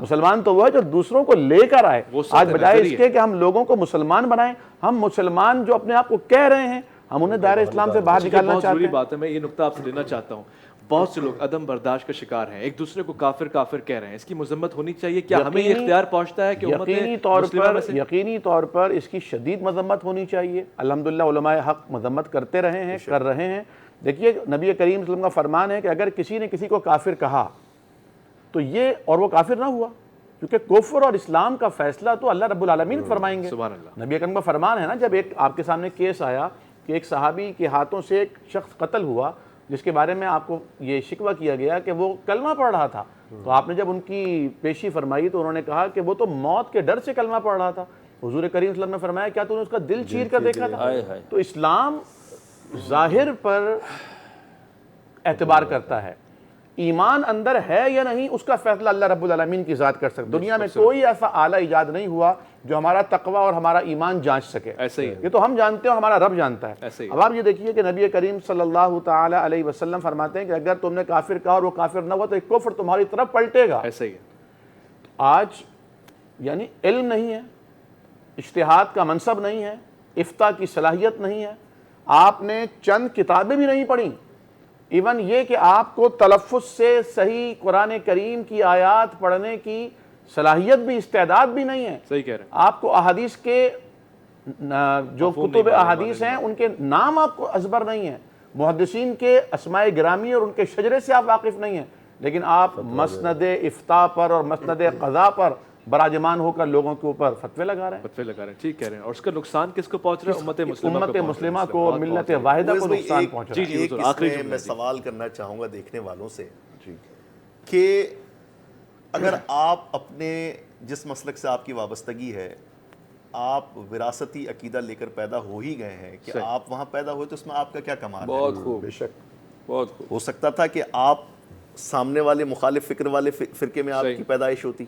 مسلمان تو وہ ہے جو دوسروں کو لے کر آئے. آج بجائے اس کے کہ ہم لوگوں کو مسلمان بنائیں, ہم مسلمان جو اپنے آپ کو کہہ رہے ہیں ہم انہیں دائرہ اسلام سے باہر نکالنا چاہتے ہیں. بہت ضروری بات ہے, میں یہ نقطہ آپ سے لینا چاہتا ہوں. بہت سے لوگ عدم برداشت کا شکار ہیں, ایک دوسرے کو کافر کافر کہہ رہے ہیں, اس کی مذمت ہونی چاہیے. کیا ہمیں یہ اختیار پہنچتا ہے کہ یقینی طور پر اس کی شدید مذمت ہونی چاہیے. الحمدللہ علماء حق مذمت کرتے رہے ہیں, کر رہے ہیں. دیکھیے نبی کریم صلی اللہ علیہ وسلم کا فرمان ہے کہ اگر کسی نے کسی کو کافر کہا تو یہ, اور وہ کافر نہ ہوا, کیونکہ کفر اور اسلام کا فیصلہ تو اللہ رب العالمین فرمائیں گے. نبی کریم کا فرمان ہے نا, جب ایک آپ کے سامنے کیس آیا کہ ایک صحابی کے ہاتھوں سے ایک شخص قتل ہوا جس کے بارے میں آپ کو یہ شکوہ کیا گیا کہ وہ کلمہ پڑھ رہا تھا, تو آپ نے جب ان کی پیشی فرمائی تو انہوں نے کہا کہ وہ تو موت کے ڈر سے کلمہ پڑھ رہا تھا. حضور کریم صلی اللہ علیہ وسلم نے فرمایا کیا تو نے اس کا دل چیر کر دیکھا تھا؟ تو اسلام ظاہر پر اعتبار کرتا ہے, ایمان اندر ہے یا نہیں اس کا فیصلہ اللہ رب العالمین کی ذات کر سکتے. دنیا میں کوئی ایسا آلہ ایجاد نہیں ہوا جو ہمارا تقوی اور ہمارا ایمان جانچ سکے. یہ تو ہم جانتے ہیں اور ہمارا رب جانتا ہے. اب آپ یہ دیکھیے کہ نبی کریم صلی اللہ تعالی علیہ وسلم فرماتے ہیں کہ اگر تم نے کافر کہا اور وہ کافر نہ ہوا تو ایک کفر تمہاری طرف پلٹے گا. آج یعنی علم نہیں ہے, اجتہاد کا منصب نہیں ہے, افتاء کی صلاحیت نہیں ہے, آپ نے چند کتابیں بھی نہیں پڑھی, ایون یہ کہ آپ کو تلفظ سے صحیح قرآن کریم کی آیات پڑھنے کی صلاحیت بھی, استعداد بھی نہیں ہے. صحیح کہہ رہے ہیں. آپ کو احادیث کے جو کتب احادیث ہیں ان کے نام آپ کو ازبر نہیں ہیں, محدثین کے اسماء گرامی اور ان کے شجرے سے آپ واقف نہیں ہیں, لیکن آپ مسند افتاء پر اور مسند قضاء پر براجمان ہو کر لوگوں کے اوپر فتوے لگا رہے ہیں. ٹھیک کہہ رہے ہیں. اور اس کا نقصان کس کو پہنچ رہا ہے؟ امت مسلمہ کو, ملت واحدہ کو نقصان پہنچ رہا ہے. ایک اس میں سوال کرنا چاہوں گا دیکھنے والوں سے کہ اگر آپ اپنے جس مسلک سے آپ کی وابستگی ہے, آپ وراثتی عقیدہ لے کر پیدا ہو ہی گئے ہیں کہ آپ وہاں پیدا ہوئے, تو اس میں آپ کا کیا کمال ہے؟ بہت خوب, بے شک بہت خوب. ہو سکتا تھا کہ آپ سامنے والے مخالف فکر والے فرقے میں آپ کی پیدائش ہوتی,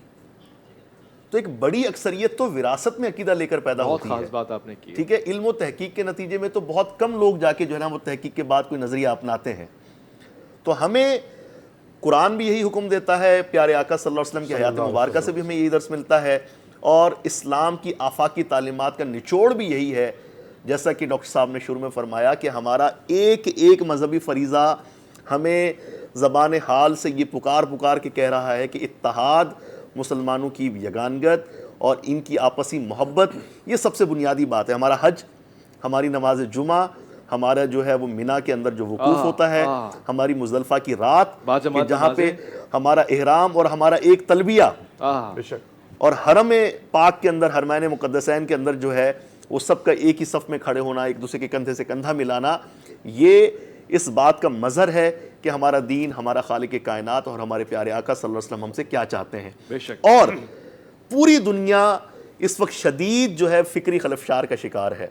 تو ایک بڑی اکثریت تو وراثت میں عقیدہ لے کر پیدا ہوتی ہے. بہت خاص بات آپ نے کی. ٹھیک ہے, علم و تحقیق کے نتیجے میں تو بہت کم لوگ جا کے جو ہے نا وہ تحقیق کے بعد کوئی نظریہ اپناتے ہیں. تو ہمیں قرآن بھی یہی حکم دیتا ہے, پیارے آقا صلی اللہ علیہ وسلم کی حیات مبارکہ سے بھی ہمیں یہی درس ملتا ہے, اور اسلام کی آفاقی تعلیمات کا نچوڑ بھی یہی ہے، جیسا کہ ڈاکٹر صاحب نے شروع میں فرمایا کہ ہمارا ایک ایک مذہبی فریضہ ہمیں زبان حال سے یہ پکار کے کہہ رہا ہے کہ اتحاد، مسلمانوں کی یگانگت اور ان کی آپسی محبت، یہ سب سے بنیادی بات ہے۔ ہمارا حج، ہماری نماز جمعہ، ہمارا جو ہے وہ مینا کے اندر جو وقوف ہوتا ہے، ہماری مزدلفہ کی رات کہ جہاں پہ ہمارا احرام اور ہمارا ایک تلبیہ، اور حرم پاک کے اندر، حرمین مقدسین کے اندر جو ہے وہ سب کا ایک ہی صف میں کھڑے ہونا، ایک دوسرے کے کندھے سے کندھا ملانا، یہ اس بات کا مظہر ہے کہ ہمارا دین، ہمارا خالق کائنات اور ہمارے پیارے آقا صلی اللہ علیہ وسلم ہم سے کیا چاہتے ہیں۔ اور پوری دنیا اس وقت شدید جو ہے فکری خلفشار کا شکار ہے،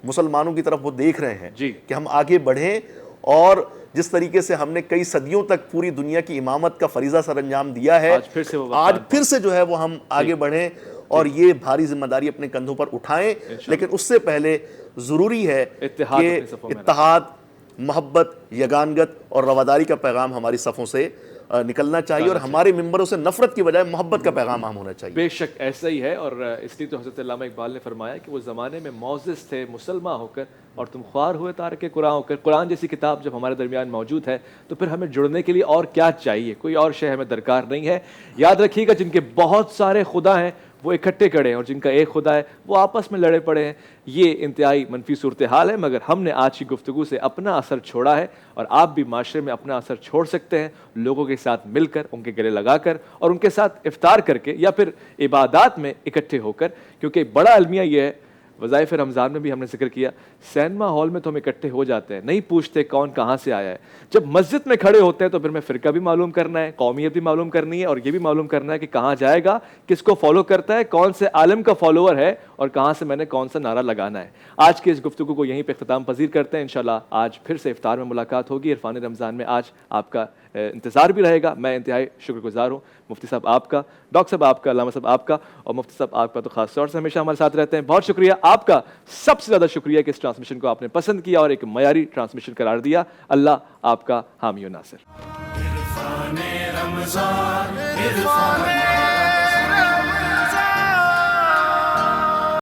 مسلمانوں کی طرف وہ دیکھ رہے ہیں کہ ہم آگے بڑھیں، اور جس طریقے سے ہم نے کئی صدیوں تک پوری دنیا کی امامت کا فریضہ سر انجام دیا ہے، آج پھر سے جو ہے وہ ہم آگے بڑھیں اور یہ بھاری ذمہ داری اپنے کندھوں پر اٹھائیں۔ لیکن اس سے پہلے ضروری ہے کہ اتحاد، محبت، یگانگت اور رواداری کا پیغام ہماری صفوں سے نکلنا چاہیے، اور ہمارے ممبروں سے نفرت کی بجائے محبت کا پیغام عام ہونا چاہیے۔ بے شک ایسا ہی ہے، اور اس لیے تو حضرت علامہ اقبال نے فرمایا کہ وہ زمانے میں معزز تھے مسلمان ہو کر، اور تم خوار ہوئے تارک قرآن ہو کر۔ قرآن جیسی کتاب جب ہمارے درمیان موجود ہے تو پھر ہمیں جڑنے کے لیے اور کیا چاہیے؟ کوئی اور شے ہمیں درکار نہیں ہے۔ یاد رکھیے گا، جن کے بہت سارے خدا ہیں وہ اکٹھے کھڑے ہیں، اور جن کا ایک خدا ہے وہ آپس میں لڑے پڑے ہیں۔ یہ انتہائی منفی صورتحال ہے، مگر ہم نے آج کی گفتگو سے اپنا اثر چھوڑا ہے، اور آپ بھی معاشرے میں اپنا اثر چھوڑ سکتے ہیں، لوگوں کے ساتھ مل کر، ان کے گلے لگا کر، اور ان کے ساتھ افطار کر کے، یا پھر عبادات میں اکٹھے ہو کر، کیونکہ بڑا المیہ یہ ہے، وظائف رمضان میں بھی ہم نے ذکر کیا، سینما ہال میں تو ہم اکٹھے ہو جاتے ہیں، نہیں پوچھتے کون کہاں سے آیا ہے۔ جب مسجد میں کھڑے ہوتے ہیں تو پھر میں فرقہ بھی معلوم کرنا ہے، قومیت بھی معلوم کرنی ہے، اور یہ بھی معلوم کرنا ہے کہ کہاں جائے گا، کس کو فالو کرتا ہے، کون سے عالم کا فالوور ہے، اور کہاں سے میں نے کون سا نعرہ لگانا ہے۔ آج کے اس گفتگو کو یہیں پہ اختتام پذیر کرتے ہیں۔ انشاءاللہ آج پھر سے افطار میں ملاقات ہوگی۔ عرفان رمضان میں آج آپ کا انتظار بھی رہے گا۔ میں انتہائی شکر گزار ہوں مفتی صاحب آپ کا، ڈاکٹر صاحب آپ کا، علامہ صاحب آپ کا، اور مفتی صاحب آپ کا تو خاص طور سے ہمیشہ ہمارے ساتھ رہتے ہیں۔ بہت شکریہ آپ کا، سب سے زیادہ شکریہ کہ اس ٹرانسمیشن کو آپ نے پسند کیا اور ایک معیاری ٹرانسمیشن قرار دیا۔ اللہ آپ کا حامی و ناصر۔